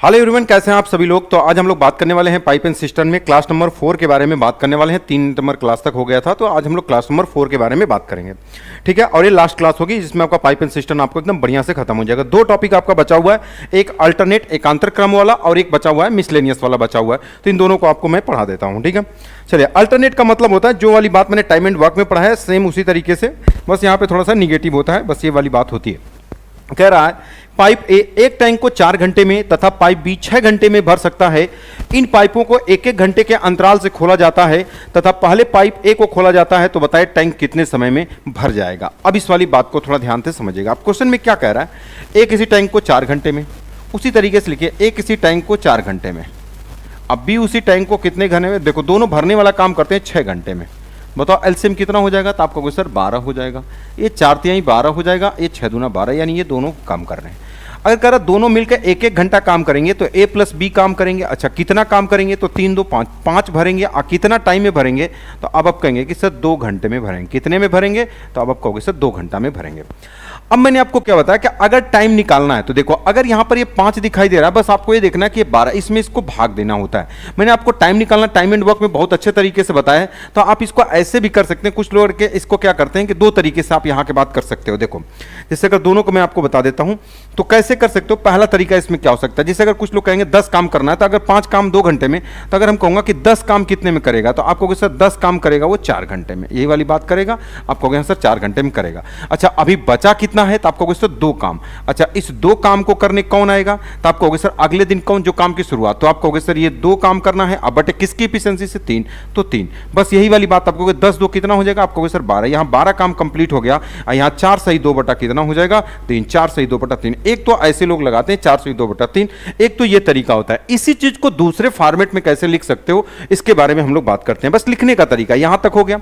Hello everyone, कैसे हैं आप सभी लोग। तो आज हम लोग बात करने वाले हैं पाइप एंड सिस्टम में क्लास नंबर 4 के बारे में बात करने वाले हैं। 3 नंबर क्लास तक हो गया था, तो आज हम लोग क्लास नंबर 4 के बारे में बात करेंगे। ठीक है, और ये लास्ट क्लास होगी जिसमें आपका पाइप एंड सिस्टम आपको एकदम बढ़िया से खत्म हो जाएगा। 2 टॉपिक आपका बचा हुआ है, एक अल्टरनेट एकांतर क्रम वाला और एक बचा हुआ है मिसलेनियस वाला बचा हुआ है। तो इन दोनों को आपको मैं पढ़ा देता हूँ। ठीक है, चलिए। अल्टरनेट का मतलब होता है जो वाली बात मैंने टाइम एंड वर्क में पढ़ा है सेम उसी तरीके से, बस यहाँ पे थोड़ा सा निगेटिव होता है, बस ये वाली बात होती है। कह रहा है पाइप ए एक टैंक को 4 घंटे में तथा पाइप बी 6 घंटे में भर सकता है। इन पाइपों को 1-1 घंटे के अंतराल से खोला जाता है तथा पहले पाइप ए को खोला जाता है, तो बताए टैंक कितने समय में भर जाएगा। अब इस वाली बात को थोड़ा ध्यान से समझिएगा। आप क्वेश्चन में क्या कह रहा है, ए किसी टैंक को 4 घंटे में, उसी तरीके से लिखिए ए किसी टैंक को 4 घंटे में। अब बी उसी टैंक को कितने घंटे में, देखो दोनों भरने वाला काम करते हैं 6 घंटे में। बताओ एलसीएम कितना हो जाएगा, तो आपको सर 12 हो जाएगा। ये 4 तिहाई 12 हो जाएगा, ये 6 दूना 12, यानी ये दोनों काम कर रहे हैं। अगर कह रहा दोनों मिलकर 1-1 घंटा काम करेंगे तो ए प्लस बी काम करेंगे। अच्छा कितना काम करेंगे, तो 3 2 5 5 भरेंगे। और कितना टाइम में भरेंगे, तो अब आप कहेंगे कि सर 2 घंटे में भरेंगे। कितने में भरेंगे, तो अब आप कहोगे सर 2 घंटा में भरेंगे। अब मैंने आपको क्या बताया कि अगर टाइम निकालना है तो देखो, अगर यहां पर ये 5 दिखाई दे रहा है, बस आपको ये देखना है कि ये 12, इसमें इसको भाग देना होता है। मैंने आपको टाइम निकालना टाइम एंड वर्क में बहुत अच्छे तरीके से बताया है, तो आप इसको ऐसे भी कर सकते हैं। कुछ लोग के इसको क्या करते हैं कि 2 तरीके से आप यहां के बात कर सकते हो। देखो जैसे अगर दोनों को मैं आपको बता देता हूं तो कैसे कर सकते हो। पहला तरीका इसमें क्या हो सकता है, जैसे अगर कुछ लोग कहेंगे 10 काम करना है, तो अगर 5 काम 2 घंटे में, तो अगर हम कहूंगा कि 10 काम कितने में करेगा, तो आप कहोगे सर 10 काम करेगा वो 4 घंटे में। यही वाली बात करेगा, आप कहोगे सर 4 घंटे में करेगा। अच्छा अभी बचा कितना है, तो आप कहोगे सर 2 काम। अच्छा इस 2 काम को करने कौन आएगा, तो आप कहोगे सर अगले दिन कौन, जो काम की शुरुआत, तो आप कहोगे सर ये 2 काम करना है। अब बटे किसकी एफिशिएंसी से, 3, तो 3। बस यही वाली बात आप कहोगे 10 2 कितना हो जाएगा, आप कहोगे सर 12। यहां 12 काम कंप्लीट हो गया, और यहां 4 सही 2 बटा कितना हो जाएगा, 3। 4 सही 2 बटा 3। एक तो ऐसे लोग लगाते हैं 4 सही 2 बटा 3, एक तो ये तरीका होता है। इसी चीज को दूसरे फॉर्मेट में कैसे लिख सकते हो, इसके बारे में हम लोग बात करते हैं। बस लिखने का तरीका यहां तक हो गया।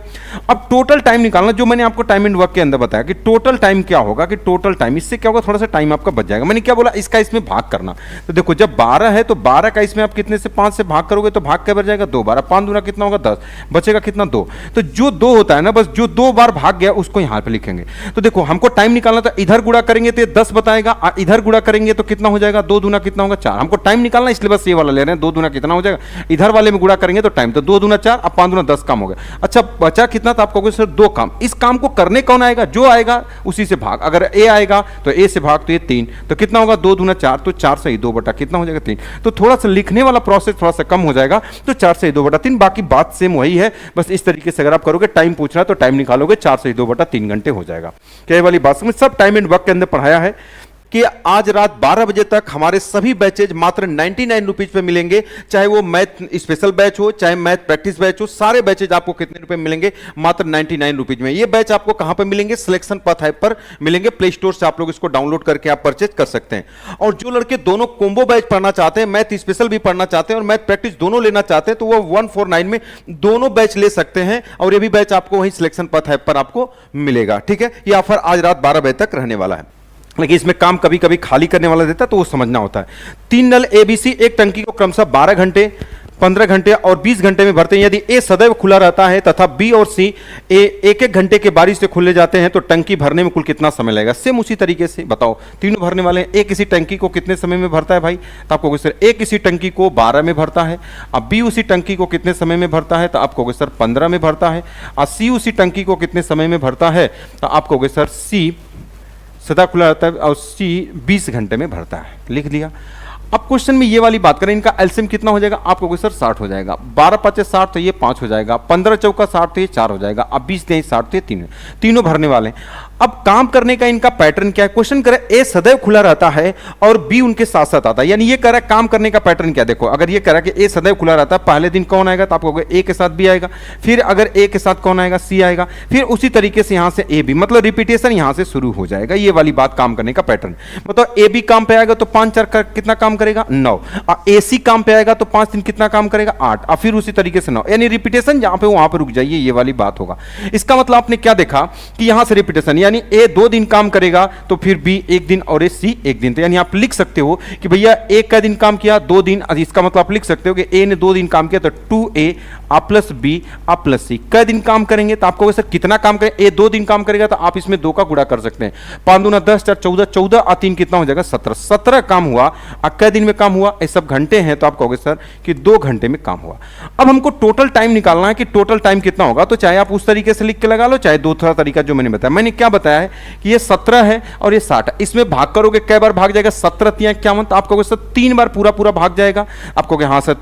अब टोटल टाइम निकालना, जो मैंने आपको टाइम एंड वर्क के अंदर बताया कि टोटल टाइम क्या होगा, कि टोटल टाइम, इससे क्या होगा, थोड़ा सा टाइम आपका बच जाएगा। मैंने क्या बोला, इसका इसमें भाग करना। तो देखो जब 12 है तो 12 का इसमें आप कितने से 5 से भाग करोगे, तो भाग क्या बच जाएगा, 2। 12 5 दूना कितना होगा, 10, बचेगा कितना, 2। तो जो 2 होता है ना, बस जो 2 बार भाग गया उसको यहां पे लिखेंगे। तो देखो हमको टाइम निकालना था, इधर गुणा करेंगे तो 10 बताएगा, और इधर गुणा करेंगे तो कितना हो जाएगा, 2 दूना कितना होगा, 4। हमको टाइम निकालना इसलिए बस ये वाला ले रहे हैं। 2 दूना कितना हो जाएगा, इधर वाले में गुणा करेंगे तो टाइम, तो 2 दूना 4, अब 5 दूना 10 काम हो गया। अच्छा बचा कितना, तो आप कहोगे सर 2 काम। इस काम को करने कौन आएगा, जो आएगा उसी से भाग। अगर ए आएगा तो ए से भाग, तो ये 3, तो कितना होगा, 2 दूना 4, तो 4 सही 2 बटा कितना हो जाएगा, 3। तो थोड़ा सा लिखने वाला प्रोसेस थोड़ा सा कम हो जाएगा, तो 4 सही 2 बटा 3। बाकी बात सेम वही है, बस इस तरीके से अगर आप करोगे, टाइम पूछना है तो टाइम निकालोगे, 4 सही 2 बटा 3 घंटे हो जाएगा। क्या वाली बात समझ, सब टाइम एंड वर्क के अंदर पढ़ाया है कि आज रात 12 बजे तक हमारे सभी बैचेज मात्र 99 रुपीज पे मिलेंगे। चाहे वो मैथ स्पेशल बैच हो, चाहे मैथ प्रैक्टिस बैच हो, सारे बैचेज आपको कितने रुपए मिलेंगे, मात्र 99 रुपीज में। ये बैच आपको कहां पे मिलेंगे, सिलेक्शन पथ ऐप पर मिलेंगे। प्ले स्टोर से आप लोग इसको डाउनलोड करके आप परचेज कर सकते हैं। और जो लड़के दोनों कॉम्बो बैच पढ़ना चाहते हैं, मैथ स्पेशल भी पढ़ना चाहते हैं और मैथ प्रैक्टिस दोनों लेना चाहते हैं, तो वो 149 में दोनों बैच ले सकते हैं। और ये भी बैच आपको वही सिलेक्शन पथ ऐप पर आपको मिलेगा। ठीक है, ये ऑफर आज रात 12 बजे तक रहने वाला है। लेकिन इसमें काम कभी कभी खाली करने वाला देता है, तो वो समझना होता है। 3 नल एबीसी एक टंकी को क्रमशः 12 घंटे, 15 घंटे और 20 घंटे में भरते हैं। यदि ए सदैव खुला रहता है तथा बी और सी एक एक घंटे के बारी से खुले जाते हैं, तो टंकी भरने में कुल कितना समय लगेगा। सेम उसी तरीके से बताओ, तीनों भरने वाले हैं। ए किसी टंकी को कितने समय में भरता है भाई, तो आप कहोगे सर ए किसी टंकी को 12 में भरता है। अब बी उसी टंकी को कितने समय में भरता है, तो आप कहोगे सर 15 में भरता है। और सी उसी टंकी को कितने समय में भरता है, तो आप कहोगे सर सी सदा खुला रहता है और सी 20 घंटे में भरता है। लिख लिया। अब क्वेश्चन में ये वाली बात करें, इनका एलसीएम कितना हो जाएगा, आप कहोगे सर 60 हो जाएगा। 12 5 60 तो ये 5 हो जाएगा, 15 चौका 60 तो ये 4 हो जाएगा। अब 20 3 60 तो ये 3, तीनों भरने वाले हैं। अब काम करने का इनका पैटर्न क्या है, क्वेश्चन करे ए सदैव खुला रहता है और बी उनके साथ साथ आता है, यानी ये कह रहा है काम करने का पैटर्न क्या। देखो अगर ये कह रहा है कि ए सदैव खुला रहता है, पहले दिन कौन आएगा, तो आप कहोगे ए के साथ बी आएगा। फिर अगर ए के साथ कौन आएगा, सी आएगा। फिर उसी तरीके से यहां से ए बी, मतलब रिपीटेशन यहां से शुरू हो जाएगा। ये वाली बात काम करने का पैटर्न। मतलब ए बी काम पे आएगा तो 5 4 कितना काम करेगा, 9। ए सी काम पे आएगा तो 5 दिन कितना काम करेगा, 8। और फिर उसी तरीके से 9, यानी रिपीटेशन जहां पे वहां पर रुक जाइए, ये वाली बात होगा। इसका मतलब आपने क्या देखा कि यहां से रिपीटेशन, यानी ए 2 दिन काम करेगा तो फिर बी 1 दिन और सी 1 दिन। तो यानी आप लिख सकते हो कि भैया एक का दिन काम किया 2 दिन, इसका मतलब आप लिख सकते हो कि ए ने 2 दिन काम किया तो 2A आ प्लस बी आ प्लस सी। कै दिन काम करेंगे? तो आपको सर कितना काम करें? ए 2 दिन काम करेगा तो आप इसमें 2 का गुणा कर सकते हैं। 5 दूना 10, 4 14, 14 आ 3 कितना हो जाएगा? 17। 17 काम हुआ। कै दिन में काम हुआ? ये सब घंटे हैं तो आप कहोगे सर कि 2 घंटे में काम हुआ। अब हमको टोटल टाइम निकालना है कि टोटल टाइम कितना होगा। तो चाहे आप उस तरीके से लिख के लगा लो, चाहे दूसरा तरीका जो मैंने बताया। मैंने क्या बताया है कि ये 17 है और ये 60 है। इसमें भाग करोगे कै बार भाग जाएगा? 17 × 51। तो आप कहोगे सर 3 बार पूरा पूरा भाग जाएगा। आप कहोगे हाँ सर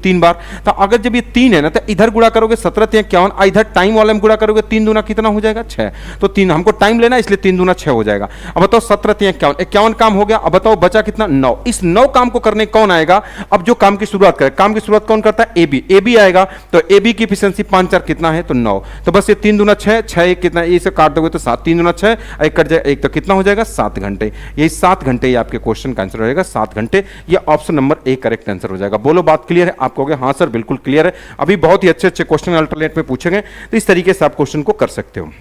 3 बार। तो अगर जब ये 3 है ना तो इधर गुणा करोगे 17 × 51, इधर टाइम वाले में गुणा करोगे 3 दूना कितना हो जाएगा? 6। तो 3 हमको टाइम लेना इसलिए 3 दूना 6 हो जाएगा। अब बताओ 17 × 51, 51 काम हो गया। अब बताओ बचा कितना? 9। इस 9 काम को करने कौन आएगा? अब जो काम की शुरुआत करे, काम की शुरुआत कौन करता है? ए बी आएगा। तो ए बी की एफिशिएंसी 5 4 कितना है? तो 9। तो बस ये 3 दूना 6, 6 1 कितना? इसे काट दोगे तो 7, 3 दूना 6, एक कट जाए 1 तो कितना हो जाएगा? 7 घंटे। यही 7 घंटे आपके क्वेश्चन का आंसर हो जाएगा, 7 घंटे। ये option number A correct answer हो जाएगा। बोलो बात क्लियर है? आप कहोगे हाँ सर बिल्कुल क्लियर है। अभी बहुत ही अच्छे अच्छे क्वेश्चन अल्टरनेट में पूछे गए, तो इस तरीके से आप क्वेश्चन को कर सकते हो।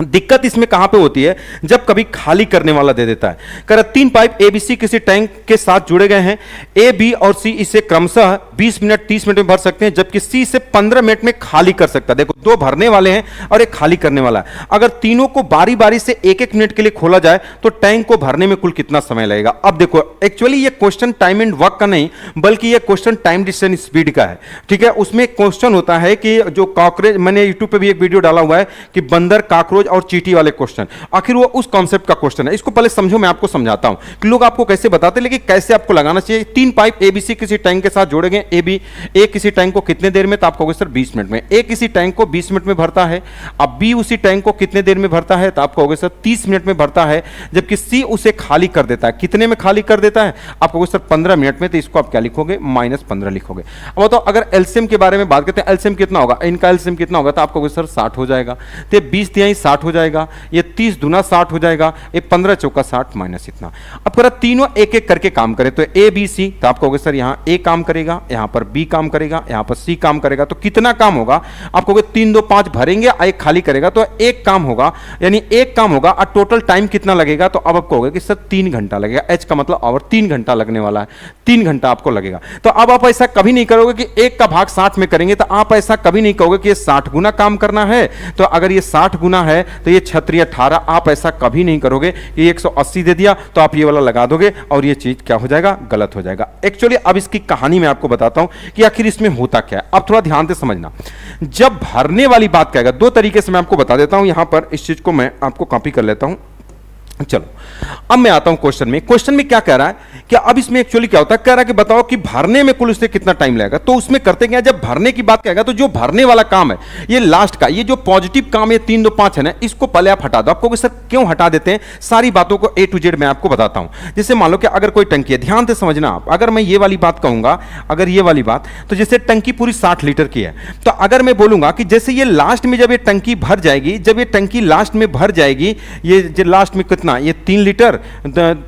दिक्कत इसमें कहां पे होती है? जब कभी खाली करने वाला दे देता है। कर 3 पाइप एबीसी किसी टैंक के साथ जुड़े गए हैं। ए बी और सी इसे क्रमशः 20 मिनट 30 मिनट में भर सकते हैं, जबकि सी इसे 15 मिनट में खाली कर सकता है। देखो 2 भरने वाले हैं और एक खाली करने वाला है। अगर तीनों को बारी बारी से 1-1 मिनट के लिए खोला जाए तो टैंक को भरने में कुल कितना समय लगेगा? अब देखो एक्चुअली ये क्वेश्चन टाइम एंड वर्क का नहीं, बल्कि ये क्वेश्चन टाइम डिस्टेंस स्पीड का है। ठीक है, उसमें क्वेश्चन होता है कि जो कॉकरोच, मैंने यूट्यूब पे भी एक वीडियो डाला हुआ है कि बंदर, कॉकरोच और चींटी वाले क्वेश्चन, आखिर वो उस कॉन्सेप्ट का क्वेश्चन है। इसको पहले समझो, मैं आपको समझाता हूं कि लोग आपको कैसे बताते हैं, लेकिन कैसे आपको लगाना चाहिए। 3 पाइप एबीसी किसी टैंक के साथ जोड़े गए। ए किसी टैंक को कितने देर में? तो आप कहोगे सर 20 मिनट में। ए किसी टैंक को 20 मिनट में भरता है। अब बी उसी टैंक को कितने देर में भरता है? तो आप कहोगे सर 30 मिनट में भरता है, जबकि सी उसे खाली कर देता है। कितने में खाली कर देता है? आप कहोगे सर 15 मिनट में। तो इसको आप क्या लिखोगे? -15 लिखोगे। अब बताओ अगर एलसीएम के बारे में बात करते हैं, एलसीएम कितना होगा? इनका एलसीएम कितना होगा? तो आप कहोगे सर 60 हो जाएगा। तो 20 तिहाई 60 हो जाएगा, ये 30 दूना 60 हो जाएगा, ये 15 चौका 60 माइनस इतना। अब करा तीनों एक एक करके काम करें तो ए बी सी, तो आप कहोगे सर यहां ए काम करेगा, यहां पर बी काम करेगा, यहां पर सी काम करेगा। तो कितना काम होगा? आप कहोगे 3 2 5 भरेंगे, एक खाली करेगा तो एक काम होगा, यानी एक काम होगा। और टोटल टाइम कितना लगेगा? तो अब आप कहोगे कि सर 3 घंटा लगेगा। एच का मतलब आवर, 3 घंटा लगने वाला है, 3 घंटा आपको लगेगा। तो अब आप ऐसा कभी नहीं करोगे कि 1 का भाग 60 में करेंगे। तो आप ऐसा कभी नहीं कहोगे कि ये 60 गुना काम करना है। तो अगर ये 60 गुना है तो ये 36 18, आप ऐसा कभी नहीं करोगे। ये 180 दे दिया तो आप ये वाला लगा दोगे और ये चीज क्या हो जाएगा? गलत हो जाएगा। एक्चुअली अब इसकी कहानी मैं आपको बताता हूं कि आखिर इसमें होता क्या है। अब थोड़ा ध्यान से समझना। जब भरने वाली बात कहेगा, 2 तरीके से मैं आपको बता देता हूं। यहां पर इस चीज को मैं आपको कॉपी कर लेता हूं। चलो अब मैं आता हूं क्वेश्चन में। क्वेश्चन में क्या कह रहा है कि अब इसमें एक्चुअली क्या होता है, कह रहा है कि बताओ कि भरने में कुल उससे कितना टाइम लगेगा। तो उसमें करते क्या, जब भरने की बात कहेगा तो जो भरने वाला काम है, ये लास्ट का, ये जो पॉजिटिव काम है 3 2 5 है ना, इसको पहले आप हटा दो। आपको सर क्यों हटा देते हैं? सारी बातों को A to Z मैं आपको बताता हूं। जैसे मान लो कि अगर कोई टंकी है, ध्यान से समझना आप, अगर मैं ये वाली बात कहूंगा, अगर ये वाली बात, तो जैसे टंकी पूरी 60 लीटर की है, तो अगर मैं बोलूंगा कि जैसे ये लास्ट में जब ये टंकी भर जाएगी, जब ये टंकी लास्ट में भर जाएगी, ये लास्ट में कितना, ये 3 लीटर,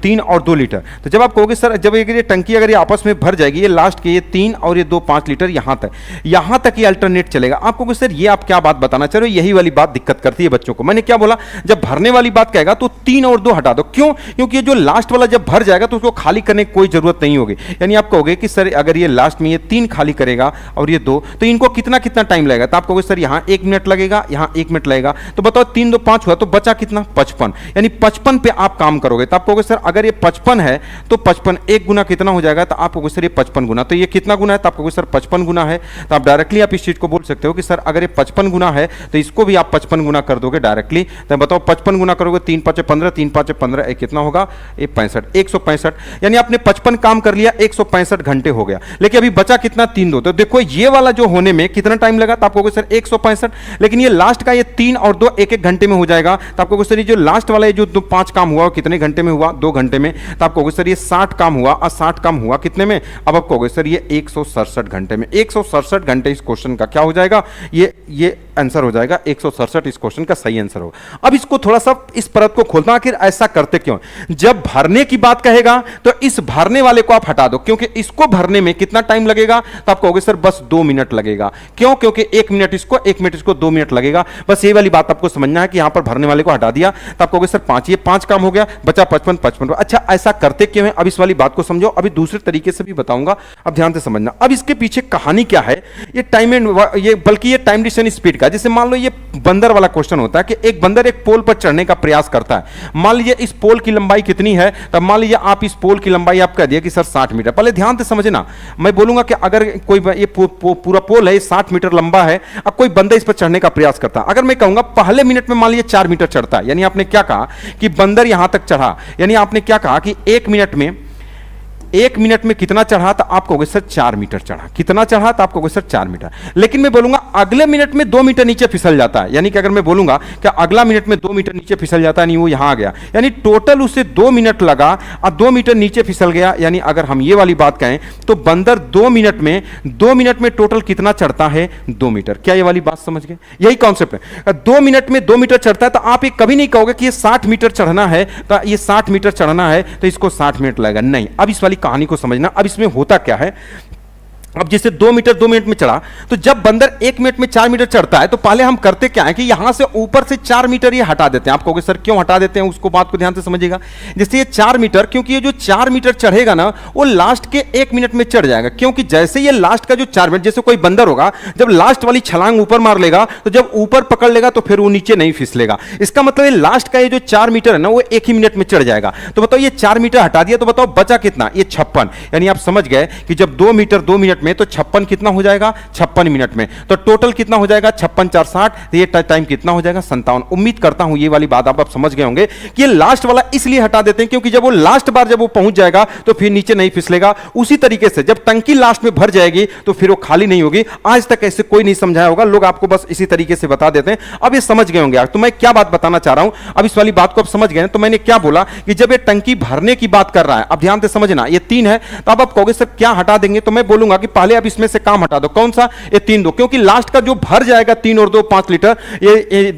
3 और 2 लीटर। तो जब आप कहोगे सर जब ये टंकी अगर ये आपस में भर जाएगी, ये लास्ट के ये 3 और ये 2 5 लीटर, यहां तक ये अल्टरनेट चलेगा। आप कहोगे सर ये आप क्या बात बताना चाह रहे हो? यही वाली बात दिक्कत करती है बच्चों को। मैंने क्या बोला, जब भरने वाली बात कहेगा तो 3 और 2 हटा दो। क्यों? क्योंकि ये जो लास्ट वाला जब भर जाएगा तो उसको खाली करने की कोई जरूरत नहीं होगी। यानी आप कहोगे कि सर अगर ये लास्ट में ये 3 खाली करेगा और ये 2, तो इनको कितना कितना टाइम लगेगा? तो आप कहोगे सर यहां 1 मिनट लगेगा, यहां 1 मिनट लगेगा। तो बताओ 3 2 5 हुआ तो बचा कितना? 55। यानी 55 पे आप काम करोगे। तो आप कहोगे सर अगर ये 55 है तो 55 1 गुना कितना हो जाएगा? तो आप कहोगे सर ये 55 गुना। तो ये कितना गुना है? तो आप कहोगे सर 55 गुना है। तो आप डायरेक्टली आप इस चीज को बोल सकते हो कि सर अगर ये 55 गुना है तो इसको भी आप 55 गुना कर दोगे डायरेक्टली। तो बताओ 55 गुना करोगे, 3 5 15, 3 5 15, ये कितना होगा? ये 65, 165। यानी आपने 55 काम कर लिया, 165 घंटे हो गया। लेकिन अभी बचा कितना? 3 2। तो देखो ये वाला जो होने में कितना टाइम लगा? तो आप कहोगे सर 165। लेकिन ये लास्ट का ये 3 और 2 1-1 घंटे में हो जाएगा। तो आप कहोगे सर ये जो लास्ट वाला ये जो 5 काम हुआ कितने घंटे में हुआ? 2 घंटे में। तो आप कहोगे सर ये 60 काम हुआ, और 60 काम हुआ कितने में? अब आप कहोगे सर ये 167 घंटे में। 167 घंटे इस क्वेश्चन का क्या हो जाएगा? ये आंसर हो जाएगा 167। इस क्वेश्चन का सही आंसर होगा। अब इसको थोड़ा सा इस परत को खोलना, आखिर ऐसा करते क्यों? जब भरने की बात कहेगा तो इस भरने वाले को आप हटा दो, क्योंकि इसको भरने में कितना टाइम लगेगा? तो आप कहोगे सर बस 2 मिनट लगेगा। क्यों? क्योंकि 1 मिनट इसको, 1 मिनट इसको, 2 मिनट लगेगा। बस ये वाली बात आपको समझना है कि यहां पर भरने वाले को हटा दिया। तो आप कहोगे सर 5, ये 5 काम हो गया, बचा 55, 55। अच्छा ऐसा करते क्यों है, अब इस वाली बात को समझो, अभी दूसरे तरीके से भी बताऊंगा, अब ध्यान से समझना। अब इसके पीछे कहानी क्या है, ये टाइम एंड ये बल्कि ये टाइम डिस्टेंस स्पीड का, जैसे मान लो ये बंदर वाला क्वेश्चन होता है कि एक बंदर एक पोल पर चढ़ने का प्रयास करता है। मान लीजिए इस पोल की लंबाई कितनी है, तब मान लीजिए आप इस पोल की लंबाई आप कह दिया कि सर 60 मीटर। पहले ध्यान से समझना, मैं बोलूंगा कि अगर कोई ये पूरा पोल है 60 मीटर लंबा है, अब कोई बंदा इस पर चढ़ने का प्रयास करता है, अगर मैं कहूंगा पहले मिनट में मान लीजिए 4 मीटर चढ़ता है, यानी आपने क्या कहा कि बंदर यहां तक चढ़ा, यानी आपने क्या कहा कि 1 मिनट में कितना चढ़ा, तो आप कहोगे सर 4 मीटर चढ़ा। कितना चढ़ा, तो आप कहोगे सर 4 मीटर। लेकिन मैं बोलूंगा अगले मिनट में 2 मीटर नीचे फिसल जाता है, यानी कि अगर मैं बोलूंगा कि अगला मिनट में 2 मीटर नीचे फिसल जाता है, नहीं वो यहां आ गया, यानी टोटल उसे 2 मिनट लगा और 2 मीटर नीचे फिसल गया। यानी अगर हम ये वाली बात कहें तो बंदर 2 मिनट में टोटल कितना चढ़ता है, 2 मीटर। क्या ये वाली बात समझ गए, यही कॉन्सेप्ट है। 2 मिनट में 2 मीटर चढ़ता है, तो आप ये कभी नहीं कहोगे कि ये 60 मीटर चढ़ना है, तो ये 60 मीटर चढ़ना है तो इसको 60 मिनट लगेगा, नहीं। अब इस वाली कहानी को समझना। अब इसमें होता क्या है, अब जैसे 2 मीटर 2 मिनट में चढ़ा, तो जब बंदर 1 मिनट में 4 मीटर चढ़ता है, तो पहले हम करते क्या है कि यहां से ऊपर से 4 मीटर ये हटा देते हैं। आप कहोगे सर क्यों हटा देते हैं, उसको बात को ध्यान से समझिएगा। जैसे ये 4 मीटर, क्योंकि ये जो 4 मीटर चढ़ेगा ना, वो लास्ट के 1 मिनट में चढ़ जाएगा, क्योंकि जैसे ये लास्ट का जो 4 मिनट, जैसे कोई बंदर होगा, जब लास्ट वाली छलांग ऊपर मार लेगा, तो जब ऊपर पकड़ लेगा तो फिर वो नीचे नहीं फिसलेगा। इसका मतलब ये लास्ट का ये जो 4 मीटर है ना, वो 1 ही मिनट में चढ़ जाएगा। तो बताओ ये 4 मीटर हटा दिया, तो बताओ बचा कितना, ये 56। यानी आप समझ गए कि जब 2 मीटर 2 मिनट में, तो 56 कितना हो जाएगा, 56 मिनट में। तो टोटल कितना हो जाएगा, 56 4 60, तो ये टाइम कितना हो जाएगा, 57। उम्मीद करता हूं ये वाली बात आप समझ गए होंगे कि ये लास्ट वाला इसलिए हटा देते हैं क्योंकि जब वो लास्ट बार जब वो पहुंच जाएगा तो फिर नीचे नहीं फिसलेगा। उसी तरीके से जब टंकी लास्ट में भर जाएगी तो फिर वो खाली नहीं होगी। आज तक ऐसे कोई नहीं समझाया होगा, लोग आपको बस इसी तरीके से बता देते हैं। अब ये समझ गए होंगे। तो मैं क्या बात बताना चाह रहा हूं, अब इस वाली बात को आप समझ गए। तो मैंने क्या बोला कि जब ये टंकी भरने की बात कर रहा है, अब ध्यान से समझना, ये 3 है, तो अब आप कहोगे सर क्या हटा देंगे, तो मैं बोलूंगा कि पहले आप इसमें से काम हटा दो। कौन सा, ये 3 दो, क्योंकि लास्ट का जो भर जाएगा 3 और 2 5 लीटर, ये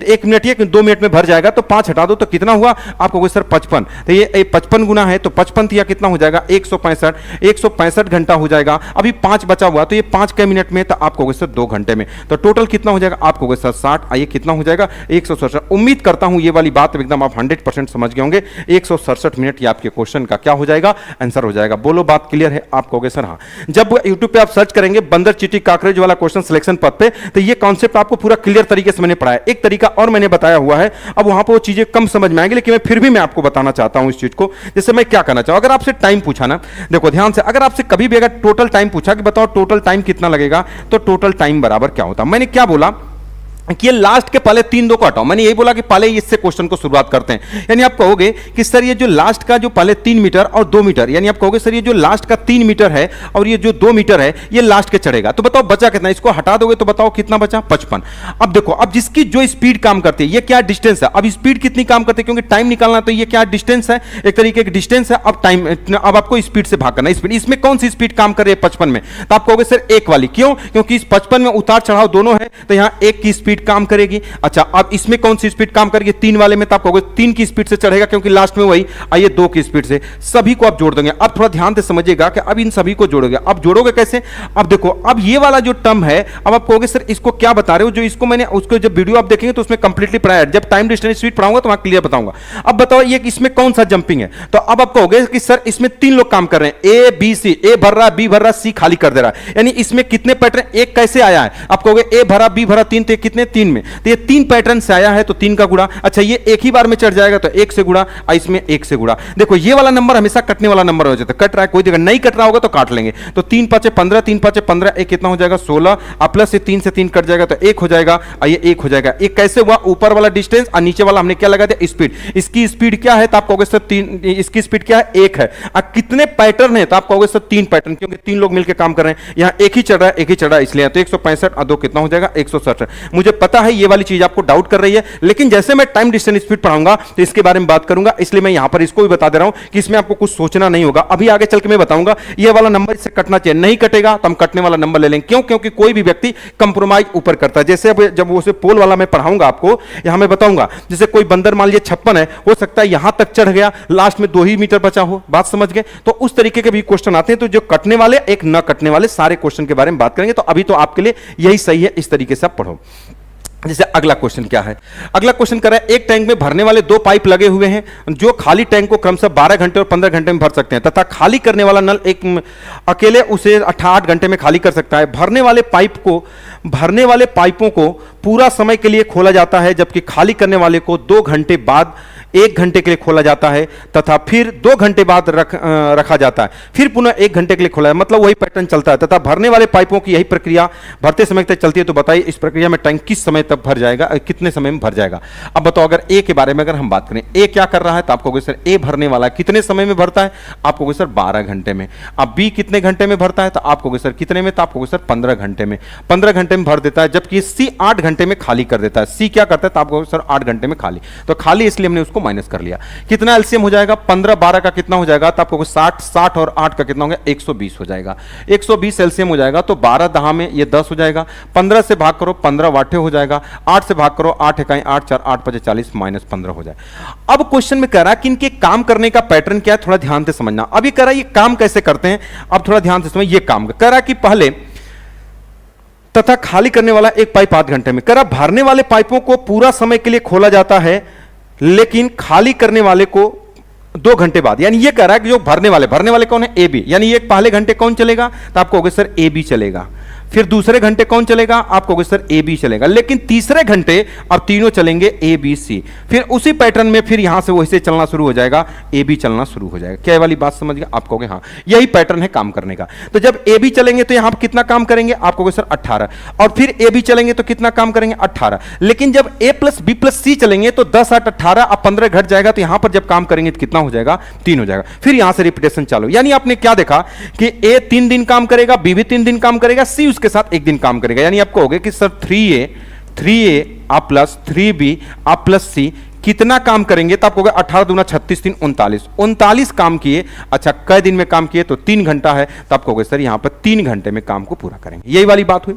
1 मिनट या 2 मिनट में भर जाएगा, तो 5 हटा दो तो कितना हुआ, आप कहोगे सर 55। तो ये 55 गुना है, तो 55 या कितना हो जाएगा, 165 घंटा हो जाएगा। अभी 5 बचा हुआ, तो ये 5 के मिनट में, तो आप कहोगे सर 2 घंटे में। तो टोटल कितना हो जाएगा, आप कहोगे सर 60, आइए कितना हो जाएगा, 167। उम्मीद करता हूं ये वाली बात एकदम आप 100% समझ गए होंगे। 167 मिनट ये आपके क्वेश्चन का क्या हो जाएगा, आंसर हो जाएगा। बोलो बात क्लियर है, आप कहोगे सर हाँ। जब यूट्यूब पे आप सर्च करेंगे बंदर चींटी काकरेज वाला क्वेश्चन सिलेक्शन पद पे, तो ये कॉन्सेप्ट आपको पूरा क्लियर तरीके से मैंने पढ़ाया। एक तरीका और मैंने बताया हुआ है, अब वहां पर वो चीजें कम समझ में आएंगी, लेकिन फिर भी मैं आपको बताना चाहता हूं इस चीज को। जैसे मैं क्या करना चाहूं, अगर आपसे टाइम पूछा ना, देखो ध्यान से, अगर आपसे कभी भी अगर टोटल टाइम पूछा कि बताओ टोटल टाइम कितना लगेगा, तो टोटल टाइम बराबर क्या होता। मैंने क्या बोला कि ये लास्ट के पहले 3 2 को हटाओ। मैंने यही बोला कि पहले इससे क्वेश्चन को शुरुआत करते हैं। यानी आप कहोगे कि सर ये जो लास्ट का जो पहले 3 मीटर और 2 मीटर, यानी आप कहोगे सर ये जो लास्ट का 3 मीटर है और ये जो 2 मीटर है ये लास्ट के चढ़ेगा, तो बताओ बचा कितना, इसको हटा दोगे तो बताओ कितना बचा, 55। अब देखो, अब जिसकी जो स्पीड काम करती है, ये क्या डिस्टेंस है, अब स्पीड कितनी काम करती है, क्योंकि टाइम निकालना, तो ये क्या डिस्टेंस है, एक तरीके की डिस्टेंस है। अब टाइम, अब आपको स्पीड से भाग करना, स्पीड, इसमें कौन सी स्पीड काम कर रही है, 55 में, तो आप कहोगे सर 1 वाली। क्यों, क्योंकि इस 55 में उतार चढ़ाव दोनों है, तो यहां 1 की स्पीड काम करेगी। अच्छा, अब इसमें कौन सी स्पीड काम करेगी, 3 वाले में, तो आप कहोगे 3 की स्पीड से चढ़ेगा, क्योंकि लास्ट में वही, आइए 2 की स्पीड से। सभी को आप जोड़ देंगे। अब थोड़ा ध्यान से समझिएगा कि अब इन सभी को जोड़ोगे। अब जोड़ोगे कैसे, अब देखो, अब ये वाला जो टर्म है, अब आप कहोगे सर इसको क्या बता रहे हो, जो इसको मैंने उसको जब वीडियो आप देखेंगे तो उसमें कंप्लीटली पढ़ाया, जब टाइम डिस्टेंस स्पीड पढ़ाऊंगा तो वहां क्लियर बताऊंगा। अब बताओ ये इसमें कौन सा जंपिंग है, तो अब आप कहोगे कि सर इसमें 3 लोग काम कर रहे हैं, ए बी सी, ए भर रहा, बी भर रहा, सी खाली कर दे रहा है। यानी इसमें कितने पैटर्न, एक कैसे आया है, आप कहोगे ए भरा, बी भरा, 3, तो कितने, 3 में, तो ये 3 पैटर्न से आया है, तो 3 का गुणा। अच्छा, ये एक ही बार में चढ़ जाएगा तो 1 से गुणा, इसमें 1 से गुणा। देखो ये वाला नंबर हमेशा कटने वाला नंबर हो जाता है, कट रहा है कोई जगह नहीं कट रहा होगा तो काट लेंगे। तो 3 5 15, 3 5 15, एक कितना हो जाएगा 16, अब प्लस से 3 से 3 कट जाएगा तो 1 हो जाएगा, ये 1 हो जाएगा। एक कैसे हुआ, ऊपर वाला डिस्टेंस और नीचे वाला हमने क्या लगा दिया, स्पीड। इसकी स्पीड क्या है, तो आप कहोगे सर 3, इसकी स्पीड क्या है, 1 है। अब कितने पैटर्न है, तो आप कहोगे सर 3 पैटर्न, क्योंकि 3 लोग मिलकर काम कर रहे हैं। यहां 1 ही चढ़ रहा है, 1 ही चढ़ रहा है, इसलिए तो 165 और 2 कितना हो जाएगा, 167। मुझे पता है ये वाली चीज आपको डाउट कर रही है, लेकिन जैसे मैं टाइम डिस्टेंस स्पीड पढ़ाऊंगा तो इसके बारे में बात करूंगा, इसलिए मैं यहां पर इसको भी बता दे रहा हूं कि इसमें आपको कुछ सोचना नहीं होगा। अभी आगे चल के मैं बताऊंगा ये वाला नंबर इससे कटना चाहिए, नहीं कटेगा तो हम कटने वाला नंबर ले लेंगे। क्यों, क्योंकि कोई भी व्यक्ति कंप्रोमाइज ऊपर करता है। जैसे अब जब वो पोल वाला मैं पढ़ाऊंगा आपको, यहां मैं बताऊंगा, जैसे कोई बंदर मान लीजिए 56 है, हो सकता है यहां तक चढ़ गया, लास्ट में 2 ही मीटर बचा हो, बात समझ गए। तो उस तरीके के भी क्वेश्चन आते हैं, तो जो कटने वाले, एक न कटने वाले, सारे क्वेश्चन के बारे में बात करेंगे। तो अभी तो आपके लिए यही सही है, इस तरीके से आप पढ़ो। जैसे अगला क्वेश्चन क्या है, अगला क्वेश्चन कर रहा है एक टैंक में भरने वाले दो पाइप लगे हुए हैं जो खाली टैंक को क्रमशः 12 घंटे और 15 घंटे में भर सकते हैं तथा खाली करने वाला नल एक अकेले उसे 8 घंटे में खाली कर सकता है। भरने वाले पाइपों को पूरा समय के लिए खोला जाता है जबकि खाली करने वाले को 2 घंटे बाद 1 घंटे के लिए खोला जाता है तथा फिर 2 घंटे बाद रखा जाता है, फिर पुनः 1 घंटे के लिए खोला है, मतलब वही पैटर्न चलता है तथा भरने वाले पाइपों की यही प्रक्रिया भरते समय तक चलती है। तो बताइए इस प्रक्रिया में टैंक किस समय तक भर जाएगा, कितने समय में भर जाएगा। अब बताओ अगर ए के बारे में अगर हम बात करें, ए क्या कर रहा है तो आपको कहोगे सर ए भरने वाला कितने समय में भरता है, आप कहोगे सर 12 घंटे में। अब बी कितने घंटे में भरता है तो आप कहोगे सर कितने में, तो आप कहोगे सर 15 घंटे में। 15 घंटे में भर देता है, जबकि सी 8 घंटे में खाली कर देता है। सी क्या करता है तो आप कहोगे सर 8 घंटे में खाली, तो खाली इसलिए हमने उसको माइनस कर लिया। कितना एलसीएम हो जाएगा, 15 12 का कितना हो जाएगा तो आपको 60 60 और 8 का कितना हो गया 120 हो जाएगा। 120 एलसीएम हो जाएगा तो 12 दहा में ये 10 हो जाएगा, 15 से भाग करो 15 वाटे हो जाएगा, 8 से भाग करो 8 इकाई 8 4 8 5 40 माइनस 15 हो जाए। अब क्वेश्चन में कह रहा है कि इनके काम करने का पैटर्न क्या है, थोड़ा ध्यान से समझना। अब ये कह रहा है ये काम कैसे करते हैं, अब थोड़ा ध्यान से समझ। ये काम कह रहा है कि पहले तथा खाली करने वाला एक पाइप 8 घंटे में, कह रहा भरने वाले पाइपों को पूरा समय के लिए खोला जाता है लेकिन खाली करने वाले को 2 घंटे बाद। यानी ये कह रहा है कि जो भरने वाले कौन है, ए बी। यानी ये पहले घंटे कौन चलेगा तो आप कहोगे सर ए बी चलेगा, फिर दूसरे घंटे कौन चलेगा आप कहोगे सर ए बी चलेगा, लेकिन तीसरे घंटे अब तीनों चलेंगे ए बी सी। फिर उसी पैटर्न में फिर यहां से वैसे चलना शुरू हो जाएगा, ए बी चलना शुरू हो जाएगा। क्या वाली बात समझ गए, आप कहोगे हाँ यही पैटर्न है काम करने का। तो जब ए बी चलेंगे तो यहां पर कितना काम करेंगे, आप कहोगे सर 18, और फिर ए बी चलेंगे तो कितना काम करेंगे 18। लेकिन जब ए प्लस बी प्लस सी चलेंगे तो 10 8 18, अब 15 घट जाएगा, तो यहां पर जब काम करेंगे तो कितना हो जाएगा 3 हो जाएगा। फिर यहां से रिपीटेशन चालू। यानी आपने क्या देखा कि ए 3 दिन काम करेगा, बी भी 3 दिन काम करेगा, सी उसके साथ 1 दिन काम करेगा। यानी आपको हो गया कि सर 3a आप प्लस 3b आप प्लस सी कितना काम करेंगे, तो आपको 18 दूना 36 3 39 काम किए। अच्छा कई दिन में काम किए तो 3 घंटा है, तो आपको सर यहां पर 3 घंटे में काम को पूरा करेंगे। यही वाली बात हुई।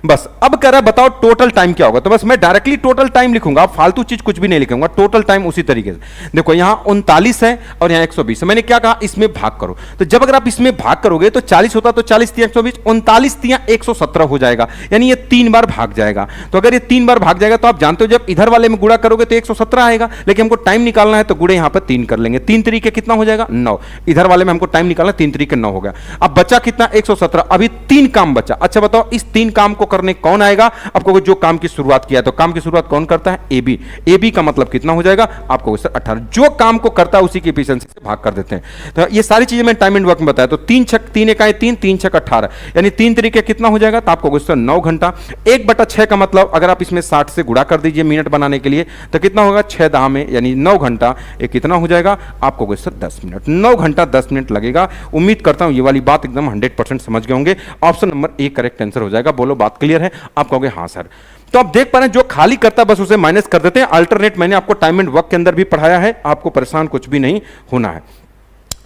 बस अब कह रहा है बताओ टोटल टाइम क्या होगा, तो बस मैं डायरेक्टली टोटल टाइम लिखूंगा, फालतू चीज कुछ भी नहीं लिखूंगा, टोटल टाइम उसी तरीके से। देखो यहां 39 है और यहां 120 है, मैंने क्या कहा इसमें भाग करो। तो जब अगर आप इसमें भाग करोगे तो 40 होता तो 40 तिया 120, 39 तिया 117 हो जाएगा, यानी ये 3 बार भाग जाएगा। तो अगर ये 3 बार भाग जाएगा तो आप जानते हो जब इधर वाले में गुणा करोगे तो 117 आएगा, लेकिन हमको टाइम निकालना है तो गुणे यहां पर 3 कर लेंगे। 3 तरीके कितना हो जाएगा 9, इधर वाले में हमको टाइम निकालना 3 तरीके 9 हो गया। अब बचा कितना 117, अभी 3 काम बचा। अच्छा बताओ इस 3 काम को करने कौन आएगा, आपको जो काम की शुरुआत किया, तो काम की शुरुआत कौन करता है ए बी। ए बी का मतलब कितना हो जाएगा आपको सर 18, जो काम को करता है उसी की एफिशिएंसी से भाग कर देते हैं। तो ये सारी चीजें मैं टाइम एंड वर्क में बताया। तो 3 छक 3 इकाई 3 3 छक 18, यानी 3 तरीके कितना हो जाएगा तो आपको सर 9 घंटा। 1/6 का मतलब अगर आप इसमें 60 से गुणा कर दीजिए मिनट बनाने के लिए तो कितना होगा 6 दहा में, यानी 9 घंटा। ये कितना हो जाएगा आपको सर 10 मिनट, 9 घंटा 10 मिनट लगेगा। उम्मीद करता हूं ये वाली बात एकदम 100% समझ गए होंगे। Option number A correct answer हो जाएगा। बोलो बात क्लियर है, आप कहोगे हाँ सर। तो आप देख पा रहे हैं जो खाली करता है बस उसे माइनस कर देते हैं। अल्टरनेट मैंने आपको टाइम एंड वर्क के अंदर भी पढ़ाया है, आपको परेशान कुछ भी नहीं होना है।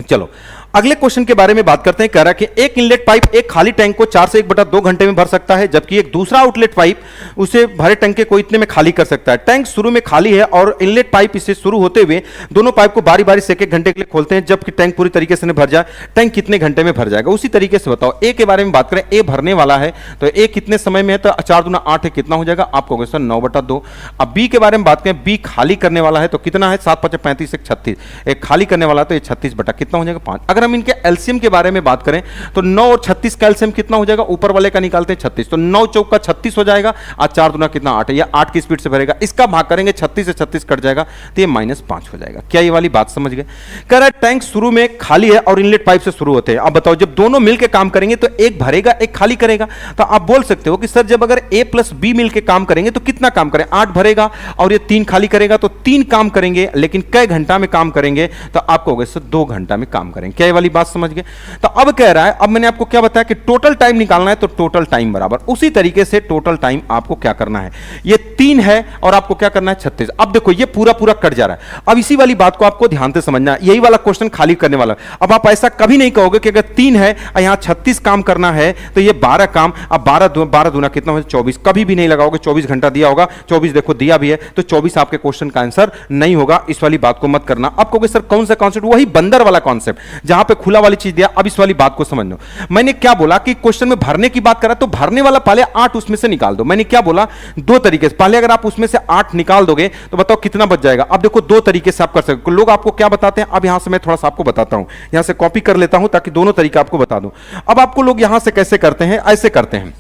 चलो अगले क्वेश्चन के बारे में बात करते हैं। कह रहा है कि एक इनलेट पाइप एक खाली टैंक को 4 से 1/2 घंटे में भर सकता है, जबकि एक दूसरा आउटलेट पाइप उसे भरे टैंक को इतने में खाली कर सकता है। टैंक शुरू में खाली है और इनलेट पाइप इससे शुरू होते हुए दोनों पाइप को बारी बारी से 1 घंटे के लिए खोलते हैं, जबकि टैंक पूरी तरीके से भर जाए। टैंक कितने घंटे में भर जाएगा, उसी तरीके से बताओ। ए के बारे में बात करें, ए भरने वाला है तो ए कितने समय में है, तो 4 दूना 8 है, कितना हो जाएगा आपको सर 9/2। अब बी के बारे में बात करें, बी खाली करने वाला है तो कितना है 7 5 35 36, एक खाली करने वाला तो ये 36 बटा कितना हो जाएगा 5। अगर हम इनके एलसीएम के बारे में बात करें तो 9 और 36 का एलसीएम कितना हो जाएगा, ऊपर वाले का निकालते हैं 36, तो 9 चौक का 36 हो जाएगा। आज 4 दूना कितना 8 है, या 8 की स्पीड से भरेगा, इसका भाग करेंगे 36 से 36 कट जाएगा तो ये -5 हो जाएगा। क्या ये वाली बात समझ गए। कह रहा है टैंक शुरू में खाली है और इनलेट पाइप से शुरू होते हैं। अब बताओ जब दोनों मिलकर काम करेंगे तो एक भरेगा एक खाली करेगा। तो आप बोल सकते हो कि सर जब अगर ए प्लस बी मिलकर काम करेंगे तो कितना काम करें, 8 भरेगा और ये 3 खाली करेगा, तो 3 काम करेंगे, लेकिन कई घंटा में काम करेंगे तो आपको होगा सर 2 घंटा में काम करेंगे। क्या ये वाली बात समझ गए। तो अब कह रहा है, अब मैंने आपको क्या बताया कि टोटल टाइम निकालना है, तो टोटल टाइम बराबर उसी तरीके से टोटल टाइम आपको क्या करना है, ये 3 है और आपको क्या करना है 36। अब देखो ये पूरा पूरा कट जा रहा है। अब इसी वाली बात को आपको ध्यान से समझना है, यही वाला क्वेश्चन खाली करने वाला। अब आप ऐसा कभी नहीं कहोगे कि अगर 3 है और यहां 36 काम करना है तो ये 12 काम, अब 12 दूना कितना हो 24, कभी भी नहीं लगाओगे। 24 घंटा दिया होगा, 24 देखो दिया भी है, तो 24 आपके क्वेश्चन का आंसर नहीं होगा। इस वाली बात को मत करना। अब कहोगे सर कौन सा कॉन्सेप्ट, वही बंदर वाला कॉन्सेप्ट, जहां यहां पे खुला वाली चीज दिया। अब इस वाली बात को समझ लो, मैंने क्या बोला कि क्वेश्चन में भरने की बात करा तो भरने वाला पहले 8 उसमें से निकाल दो। मैंने क्या बोला, दो तरीके से, पहले अगर आप उसमें से 8 निकाल दोगे तो बताओ कितना बच जाएगा। अब देखो दो तरीके से आप कर सकते हो। लोग आपको क्या बताते हैं, अब यहां से मैं थोड़ा सा आपको बताता हूं, यहां से कॉपी कर लेता हूं ताकि दोनों तरीके आपको बता दूं। अब आपको लोग यहां से कैसे करते हैं, ऐसे करते हैं,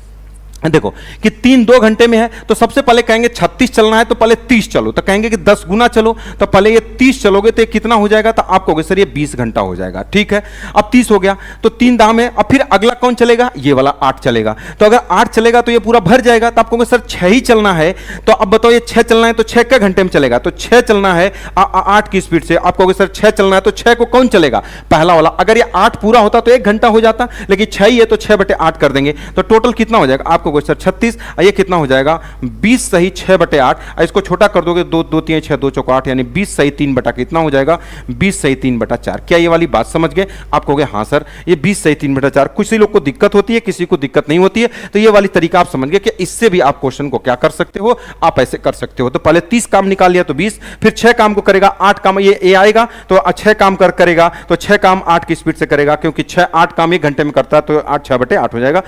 देखो कि 3 2 घंटे में है तो सबसे पहले कहेंगे 36 चलना है तो पहले 30 चलो, तो कहेंगे कि 10 गुना चलो तो पहले ये 30 चलोगे तो ये कितना हो जाएगा, तो आप कहोगे सर ये 20 घंटा हो जाएगा। ठीक है, अब 30 हो गया तो 3 दाम है, अब फिर अगला कौन चलेगा, ये वाला 8 चलेगा। तो अगर 8 चलेगा तो ये पूरा भर जाएगा, तो आप कहोगे सर 6 ही चलना है, तो अब बताओ ये 6 चलना है तो 6 के घंटे में चलेगा, तो 6 चलना है 8 की स्पीड से। आप कहोगे सर 6 चलना है तो 6 को कौन चलेगा, पहला वाला। अगर ये 8 पूरा होता तो 1 घंटा हो जाता, लेकिन 6 ही है तो 6/8 कर देंगे, तो टोटल कितना हो जाएगा, आप कहोगे सर 36, ये कितना हो जाएगा 20 सही 6/8। इसको छोटा कर दोगे, 2 2 3 6 2 चौको 8, यानी 20 सही 3 बटा कितना हो जाएगा, 20 सही 3/4। क्या ये वाली बात समझ गए, आप कहोगे हाँ सर ये 20 सही 3/4। किसी लोग को दिक्कत होती है, किसी को दिक्कत नहीं होती है, तो ये वाली तरीका आप समझ गए कि इससे भी आप क्वेश्चन को क्या कर सकते हो, आप ऐसे कर सकते हो। तो पहले 30 काम निकाल लिया तो 20, फिर 6 काम को करेगा, 8 काम ये आएगा तो 6 काम करेगा तो 6 काम 8 की स्पीड से करेगा, क्योंकि 8 काम 1 घंटे में करता है तो 8 6/8 हो जाएगा।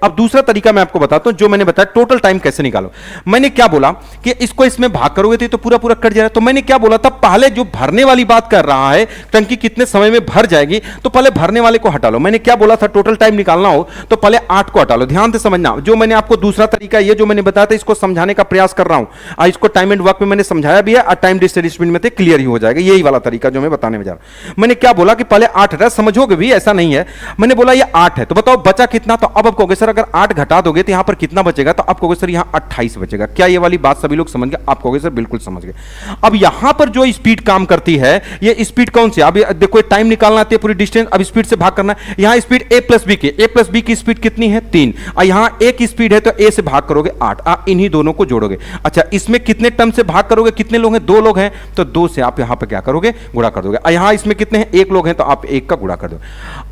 अब दूसरा तरीका मैं आपको बताता हूं, जो मैंने बताया टोटल टाइम कैसे निकालो। मैंने क्या बोला कि इसको इसमें भाग करोगे तो पूरा पूरा कट जाएगा, तो मैंने क्या बोला था, पहले जो भरने वाली बात कर रहा है टंकी कितने समय में भर जाएगी, तो पहले भरने वाले को हटा लो। मैंने क्या बोला था, टोटल टाइम निकालना हो तो पहले 8 को हटा लो। ध्यान से समझना, जो मैंने आपको दूसरा तरीका ये जो मैंने बताया था इसको समझाने का प्रयास कर रहा हूं, इसको टाइम एंड वर्क में मैंने समझाया भी है और टाइम डिस्ट्रीब्यूशन में क्लियर ही हो जाएगा। यही वाला तरीका जो मैं बताने में जा रहा हूं। मैंने क्या बोला कि पहले 8 हटा, समझोगे भी, ऐसा नहीं है। मैंने बोला ये 8 है तो बताओ बचा कितना, तो अब आप कहोगे सर अगर 8 घटा दोगे तो यहां पर कितना बचेगा, तो आप कहोगे सर यहां 28 बचेगा। क्या ये वाली बात सभी लोग समझ गए, आप कहोगे सर बिल्कुल समझ गए। अब यहां पर जो स्पीड काम करती है, ये स्पीड कौन सी, अब देखो टाइम निकालना है पूरी डिस्टेंस, अब स्पीड से भाग करना है। यहां स्पीड a प्लस बी की, a प्लस बी की स्पीड कितनी है 3, और यहां a की स्पीड है तो a से भाग करोगे 8, इन्हीं दोनों को जोड़ोगे। अच्छा इसमें कितने टर्म से भाग करोगे, कितने लोग हैं, 2 लोग हैं तो 2 से आप यहां पर क्या करोगे, गुणा कर दोगे। यहां इसमें कितने हैं, 1 लोग हैं तो आप 1 का गुणा कर दो।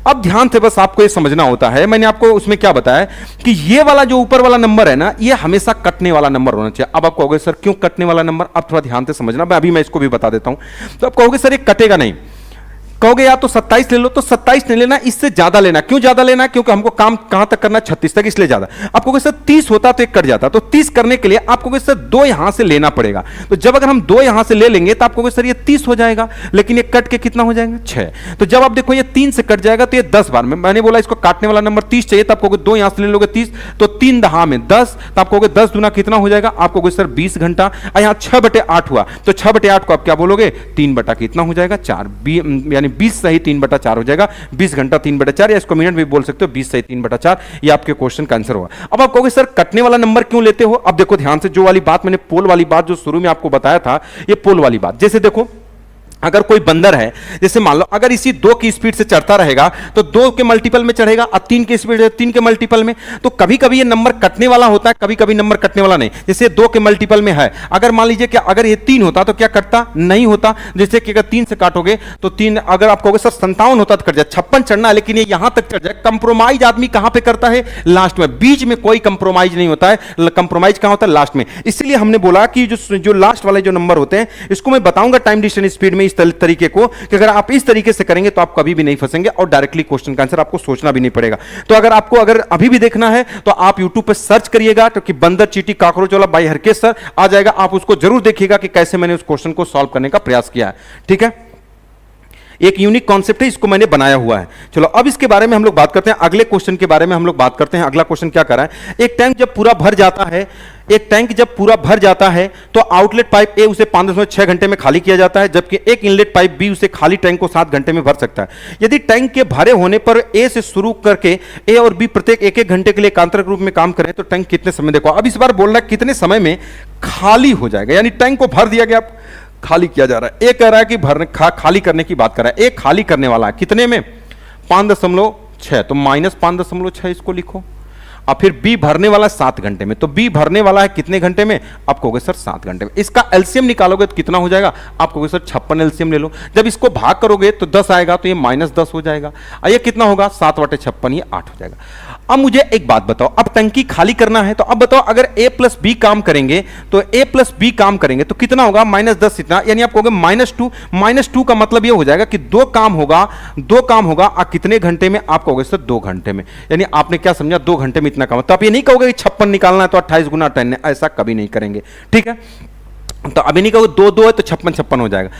अब ध्यान से बस आपको ये समझना होता है, मैंने आपको उसमें क्या बताया कि ये वाला जो ऊपर वाला नंबर है ना, ये हमेशा कटने वाला नंबर होना चाहिए। अब आप कहोगे सर क्यों कटने वाला नंबर, अब थोड़ा ध्यान से समझना, मैं इसको भी बता देता हूं। तो आप कहोगे सर ये कटेगा नहीं, कहोगे या तो 27 ले लो, तो 27 नहीं लेना, इससे ज्यादा लेना। क्यों ज्यादा लेना, क्योंकि हमको काम कहां तक करना है, 36 तक, इसलिए ज्यादा। आप कहोगे सर 30 होता तो एक कट जाता, तो 30 करने के लिए आप कहोगे सर 2 यहां से लेना पड़ेगा। तो जब अगर हम 2 यहां से ले लेंगे तो आप कहोगे सर ये 30 हो जाएगा, लेकिन ये कट के कितना हो जाएगा 6। तो जब आप देखो ये 3 से कट जाएगा तो ये 10 बार में, मैंने बोला इसको काटने वाला नंबर 30 चाहिए, तो आप कहोगे 2 यहां से ले लोगे 30, तो 3 दहा में 10, तो आप कहोगे 10 दूना कितना हो जाएगा, आप कहोगे सर 20 घंटा। यहां 6/8 हुआ तो 6/8 को आप क्या बोलोगे, 3 बटा कितना हो जाएगा 4, यानी 20 सही 3/4 हो जाएगा। 20 घंटा 3/4, या इसको मिनट भी बोल सकते हो, 20 सही 3/4, ये आपके क्वेश्चन का आंसर होगा। अब आप कहोगे सर कटने वाला नंबर क्यों लेते हो, अब देखो ध्यान से, जो वाली बात मैंने पोल वाली बात जो शुरू में आपको बताया था, ये पोल वाली बात, जैसे देखो अगर कोई बंदर है, जैसे मान लो अगर इसी 2 की स्पीड से चढ़ता रहेगा तो 2 के मल्टीपल में चढ़ेगा, और 3 की स्पीड 3 के मल्टीपल में, तो कभी कभी ये नंबर कटने वाला होता है, कभी कभी नंबर कटने वाला नहीं। जैसे 2 के मल्टीपल में है, अगर मान लीजिए कि अगर ये 3 होता तो क्या कटता, नहीं होता। जैसे कि अगर 3 से काटोगे तो 3, अगर आप कहोगे सर 57 होता तो कट जाए, 56 चढ़ना है, लेकिन ये यहां तक चढ़ जाए। कंप्रोमाइज आदमी कहां पे करता है, लास्ट में, बीच में कोई कंप्रोमाइज नहीं होता है, कंप्रोमाइज कहां होता है, लास्ट में। इसलिए हमने बोला कि जो लास्ट वाले जो नंबर होते हैं, इसको मैं बताऊंगा टाइम डिस्टेंस स्पीड में इस तरीके को, कि अगर आप इस तरीके से करेंगे तो आप कभी भी नहीं फंसेंगे और डायरेक्टली क्वेश्चन का आंसर आपको सोचना भी नहीं पड़ेगा। तो अगर आपको अभी भी देखना है तो आप YouTube पर सर्च करिएगा, क्योंकि बंदर चींटी कॉकरोच वाला बाय हरकेश सर आ जाएगा, आप उसको जरूर देखिएगा कि कैसे मैंने उस क्वेश्चन को सॉल्व करने का प्रयास किया है। ठीक है, एक यूनिक कॉन्सेप्ट है, इसको मैंने बनाया हुआ है। चलो अब इसके बारे में हम लोग बात करते हैं, अगले क्वेश्चन के बारे में हम लोग बात करते हैं। अगला क्वेश्चन क्या कर रहा है, एक टैंक जब पूरा भर जाता है, एक टैंक जब पूरा भर जाता है तो आउटलेट पाइप ए उसे 5.6 घंटे में खाली किया जाता है, जबकि एक इनलेट पाइप बी उसे खाली टैंक को 7 घंटे में भर सकता है। यदि टैंक के भरे होने पर ए से शुरू करके ए और बी प्रत्येक 1-1 घंटे के लिए एकांतरिक रूप में काम करें तो टैंक कितने समय, देखो अब इस बार बोल रहा है कितने समय में खाली हो जाएगा, यानी टैंक को भर दिया गया, खाली किया जा रहा है। ए कह रहा है कि भरने खाली करने की बात कर रहा है, ए खाली करने वाला है कितने में, 5.6, तो -5.6 इसको लिखो। और फिर बी भरने वाला 7 घंटे में, तो बी भरने वाला है कितने घंटे में, आप कहोगे सर 7 घंटे में। इसका एलसीएम निकालोगे तो कितना हो जाएगा, आप कहोगे सर 56 एलसीएम ले लो। जब इसको भाग करोगे तो 10 आएगा, तो ये -10 हो जाएगा, और ये कितना होगा 7/56, ये 8 हो जाएगा। अब मुझे एक बात बताओ, अब टंकी खाली करना है, तो अब बताओ अगर a प्लस बी काम करेंगे तो a प्लस बी काम करेंगे तो कितना होगा, -10 इतना, यानी आप कहोगे -2 का मतलब ये हो जाएगा कि दो काम होगा कितने घंटे में, आप कहोगे सर 2 घंटे में, यानी आपने क्या समझा 2 घंटे में इतना काम। तो आप ये नहीं कहोगे कि 56 निकालना है तो 28 गुना 10 है, ऐसा कभी नहीं करेंगे, ठीक है। तो अभी नहीं कहो 2 है तो 56 हो जाएगा।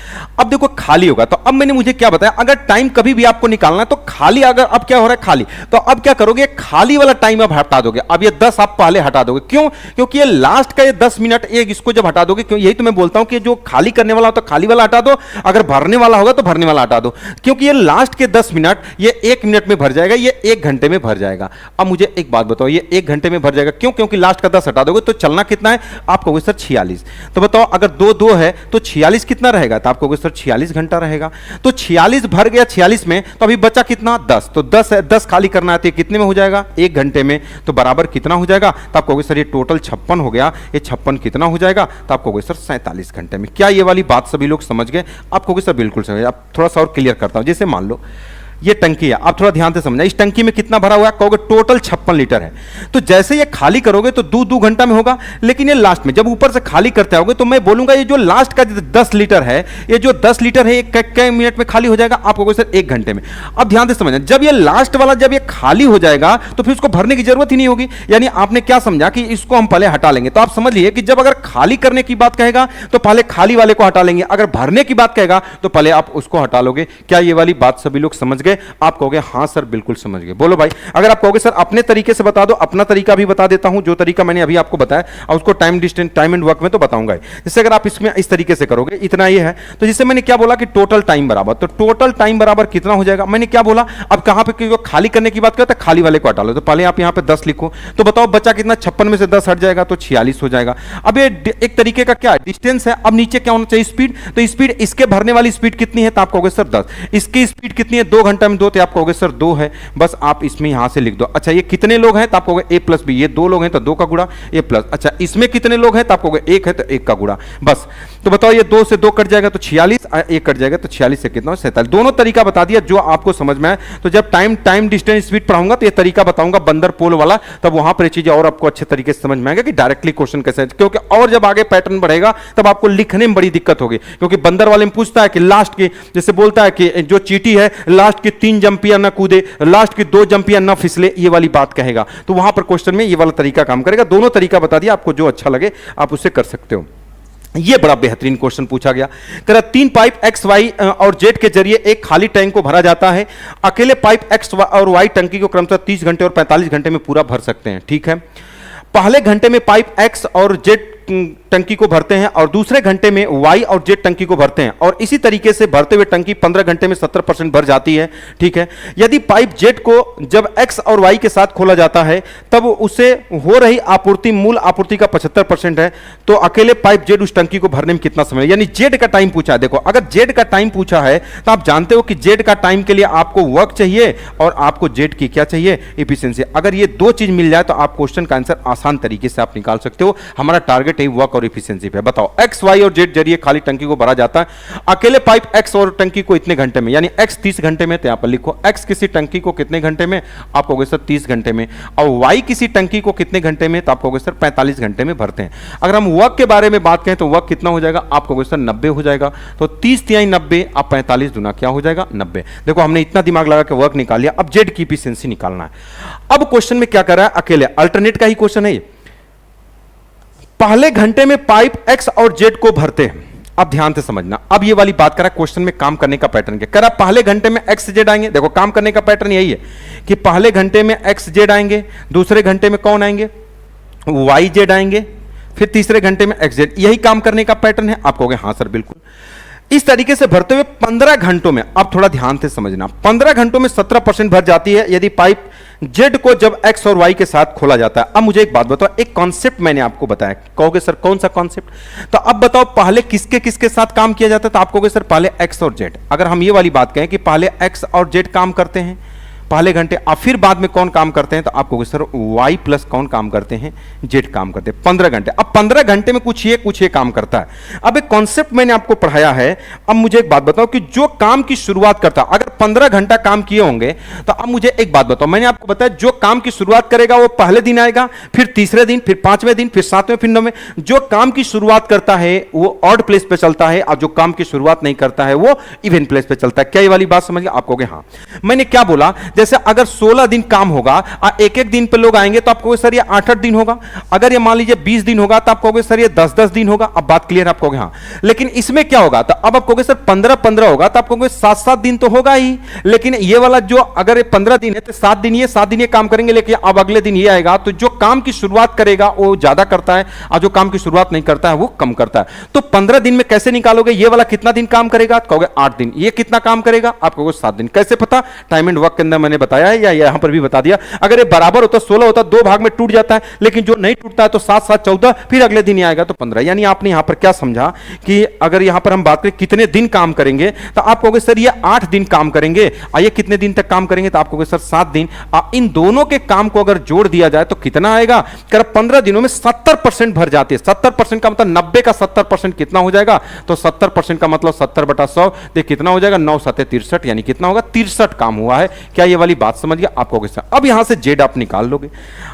अब देखो खाली होगा, तो अब मैंने मुझे क्या बताया, अगर टाइम कभी भी आपको निकालना है तो खाली, अगर अब क्या हो रहा है खाली, तो अब क्या करोगे, खाली वाला टाइम अब हटा दोगे। अब ये 10 आप पहले हटा दोगे, क्यों, क्योंकि ये लास्ट का ये 10 मिनट एक इसको जब हटा दोगे, क्यों, यही तो मैं बोलता हूं कि जो खाली करने वाला हो तो खाली वाला हटा दो, अगर भरने वाला होगा तो भरने वाला हटा दो, क्योंकि ये लास्ट के 10 मिनट ये 1 मिनट में भर जाएगा, ये 1 घंटे में भर जाएगा। अब मुझे एक बात बताओ, ये 1 घंटे में भर जाएगा, क्यों, क्योंकि लास्ट का 10 हटा दोगे तो चलना कितना है, आप कहोगे सर 46। तो बताओ अगर 2 है तो 46 कितना रहेगा, तो आप कहोगे सर 46 घंटा रहेगा। तो 46 भर गया 46 में, तो अभी बचा कितना 10, तो 10 है, 10 खाली करना है तो कितने में हो जाएगा, 1 घंटे में, तो बराबर कितना हो जाएगा, तो आप कहोगे सर ये टोटल 56 हो गया, ये 56 कितना हो जाएगा, तो आप कहोगे सर 47 घंटे में। क्या ये वाली बात सभी लोग समझ गए, आप कहोगे सर बिल्कुल समझ। आप थोड़ा सा और क्लियर करता हूं, जैसे मान लो ये टंकी है, आप थोड़ा ध्यान से समझना, इस टंकी में कितना भरा हुआ है, कहोगे टोटल 56 लीटर है। तो जैसे ये खाली करोगे तो 2 घंटा में होगा, लेकिन ये लास्ट में जब ऊपर से खाली करते होगे तो मैं बोलूंगा ये जो लास्ट का 10 लीटर है, ये जो 10 लीटर है, ये कै मिनट में खाली हो जाएगा, आप कहोगे सर 1 घंटे में। अब ध्यान से समझना, जब ये लास्ट वाला जब ये खाली हो जाएगा तो फिर उसको भरने की जरूरत ही नहीं होगी, यानी आपने क्या समझा कि इसको हम पहले हटा लेंगे। तो आप समझ लिए कि जब अगर खाली करने की बात कहेगा तो पहले खाली वाले को हटा लेंगे, अगर भरने की बात कहेगा तो पहले आप उसको हटा लोगे। क्या ये वाली बात सभी लोग समझ गए, आप कहोगे हाँ सर बिल्कुल समझ गए। बोलो भाई, अगर आप कहोगे सर अपने तरीके से बता दो, अपना तरीका भी बता देता हूं, जो तरीका मैंने अभी आपको बताया, और उसको time distance time and work में तो बताऊंगा। जैसे अगर आप इसमें इस तरीके से करोगे, इतना ये है, तो जिससे मैंने क्या बोला कि टोटल टाइम बराबर, तो टोटल टाइम बराबर कितना हो जाएगा, मैंने क्या बोला, अब कहां पे खाली करने की बात करते हैं, खाली वाले को हटा लो, तो पहले आप यहां पे 10 लिखो, तो बताओ बचा कितना, 56 में से 10 हट जाएगा तो 46 हो जाएगा। अब ये एक तरीके का क्या डिस्टेंस है। अब नीचे क्या होना चाहिए, स्पीड, तो स्पीड इसके भरने वाली स्पीड कितनी है, तो आप कहोगे सर 10, इसकी स्पीड कितनी है, 2 घंटा में 2, तो आप कहोगे सर 2 है, बस आप इसमें यहां से लिख दो। अच्छा ये कितने लोग हैं, तो आप कहोगे a प्लस बी, ये 2 लोग हैं तो 2 का गुणा a प्लस, अच्छा इसमें कितने लोग हैं, तो आप कहोगे 1 है तो 1 का गुणा, बस। तो बताओ ये 2 से 2 कट जाएगा तो 46, 1 कट जाएगा तो 46 से कितना, 47। दोनों तरीका बता दिया जो आपको समझ में आए। तो जब टाइम डिस्टेंस स्पीड पढ़ाऊंगा तो ये तरीका बताऊंगा बंदर पोल वाला, तब वहां पर चीजें और आपको अच्छे तरीके से समझ में आएगा कि डायरेक्टली क्वेश्चन कैसे, क्योंकि और जब आगे पैटर्न बढ़ेगा तब आपको लिखने में बड़ी दिक्कत होगी, क्योंकि बंदर वाले में पूछता है कि लास्ट की, जैसे बोलता है कि जो चींटी है लास्ट की 3 जंपियां ना कूदे, लास्ट की 2 जंपियां ना फिसले, ये वाली बात कहेगा, तो वहां पर क्वेश्चन में ये वाला तरीका काम करेगा। दोनों तरीका बता दिया, आपको जो अच्छा लगे आप उससे कर सकते हो। ये बड़ा बेहतरीन क्वेश्चन पूछा गया, कह रहा 3 पाइप एक्स वाई और जेड के जरिए एक खाली टैंक को भरा जाता है, अकेले पाइप एक्स और वाई टंकी को क्रमशः 30 घंटे और 45 घंटे में पूरा भर सकते हैं, ठीक है। पहले घंटे में पाइप एक्स और जेड टंकी को भरते हैं और दूसरे घंटे में वाई और जेड टंकी को भरते हैं, और इसी तरीके से भरते हुए टंकी 15 घंटे में 70% भर जाती है, ठीक है। यदि पाइप जेड को जब एक्स और वाई के साथ खोला जाता है तब उसे हो रही आपूर्ति मूल आपूर्ति का 75% है, तो अकेले पाइप जेड उस टंकी को भरने में कितना समय, यानी जेड का टाइम पूछा है। देखो अगर जेड का टाइम पूछा है तो आप जानते हो कि जेड का टाइम के लिए आपको वर्क चाहिए और आपको जेड की क्या चाहिए, एफिशिएंसी। अगर ये 2 चीज मिल जाए तो आप क्वेश्चन का आंसर आसान तरीके से आप निकाल सकते हो। हमारा टारगेट है वर्क और एफिशिएंसी पे। बताओ एक्स वाई और जेड जरिए खाली टंकी को भरा जाता है, अकेले पाइप एक्स और टंकी को इतने घंटे में, यानी एक्स 30 घंटे में, तो यहां पर लिखो एक्स किसी टंकी को कितने घंटे में, आप कहोगे सर 30 घंटे में, और वाई किसी टंकी को कितने घंटे में, तो आप कहोगे सर 45 घंटे में भरते हैं। अगर हम वर्क के बारे में बात करें तो वर्क कितना हो जाएगा, आप कहोगे सर 90 हो जाएगा, तो 30 तिहाई 90, आप 45 दुना क्या हो जाएगा 90। देखो हमने इतना दिमाग लगा के वर्क निकाल लिया, अब जेड की एफिशिएंसी निकालना है। अब क्वेश्चन में क्या कर रहा है, अकेले अल्टरनेट का ही क्वेश्चन है ये। पहले घंटे में पाइप एक्स और जेड को भरते हैं, अब ध्यान से समझना, अब ये वाली बात करा क्वेश्चन में काम करने का पैटर्न क्या करा, पहले घंटे में एक्स जेड आएंगे। देखो काम करने का पैटर्न यही है कि पहले घंटे में एक्स जेड आएंगे, दूसरे घंटे में कौन आएंगे, वाई जेड आएंगे, फिर तीसरे घंटे में एक्स जेड, यही काम करने का पैटर्न है। आप कहोगे हाँ सर बिल्कुल। इस तरीके से भरते हुए 15 घंटों में, अब थोड़ा ध्यान से समझना, 15 घंटों में 17% भर जाती है यदि पाइप जेड को जब एक्स और वाई के साथ खोला जाता है। अब मुझे एक बात बताओ, एक कॉन्सेप्ट मैंने आपको बताया, कहोगे सर कौन सा कॉन्सेप्ट, तो अब बताओ पहले किसके किसके साथ काम किया जाता है, तो आप कहोगे सर पहले एक्स और जेड। अगर हम ये वाली बात कहें कि पहले एक्स और जेड काम करते हैं, पहले घंटे, अब फिर बाद में कौन काम करते हैं, तो आप कहोगे सर वाई प्लस कौन काम करते हैं, जेड काम करते हैं 15 घंटे। अब 15 घंटे में कुछ ये काम करता है। अब एक कॉन्सेप्ट मैंने आपको पढ़ाया है। अब मुझे एक बात बताओ कि जो काम की शुरुआत करता, अगर 15 घंटा काम किए होंगे तो अब मुझे एक बात बताओ, मैंने आपको बताया जो काम की शुरुआत करेगा वो पहले दिन आएगा, फिर तीसरे दिन, फिर 5वें दिन, फिर 7वें, फिर 9वें। जो काम की शुरुआत करता है वो ऑड प्लेस पे चलता है, और जो काम की शुरुआत नहीं करता है वो इवन प्लेस पे चलता है। क्या ये वाली बात समझ गए? आप कहोगे हाँ। मैंने क्या बोला, जैसे अगर 16 दिन काम होगा, एक एक दिन पे लोग आएंगे तो आप कहोगे सर ये 8-8 दिन होगा। अगर ये मान लीजिए 20 दिन होगा तो आप कहोगे सर ये 10-10 दिन होगा। अब बात क्लियर, आप कहोगे हाँ। लेकिन इसमें क्या होगा, तो अब आप कहोगे सर 15-15 होगा, तो आप कहोगे 7-7 दिन तो होगा ही। लेकिन ये वाला जो अगर ये 15 दिन है तो 7 दिन ये काम करेंगे, लेकिन अब अगले दिन ये आएगा। तो जो काम की शुरुआत करेगा वो ज्यादा करता है, और जो काम की शुरुआत नहीं करता है वो कम करता है। तो 15 दिन में कैसे निकालोगे, ये वाला कितना दिन काम करेगा, तो कहोगे 8 दिन। ये कितना काम करेगा, आप कहोगे 7 दिन। कैसे पता? टाइम एंड वर्क के अंदर मैंने बताया है, या यहां पर भी बता दिया। अगर ये बराबर होता 16 होता, 2 भाग में टूट जाता है, लेकिन जो नहीं टूटता है तो 7-7 14, फिर अगले दिन आएगा तो 15। यानी आपने यहां पर क्या समझा कि अगर यहां पर हम बात करें कितने दिन काम करेंगे, तो आप कहोगे सर ये 8 दिन काम करेंगे। आइए कितने दिन तक काम करेंगे, तो आप कहोगे सर 7 दिन। इन दोनों के काम को अगर जोड़ दिया जाए तो कितना आएगा, कर 15 दिनों में 70% भर जाती है। 70% का मतलब 90 का 70% कितना हो जाएगा, तो 70% का मतलब 70/100, तो कितना हो जाएगा 9-7 63, यानी कितना होगा 63 काम हुआ है। क्या ये वाली बात समझ गया? आप कहोगे सर। अब यहां से जेड आप निकाल लोगे।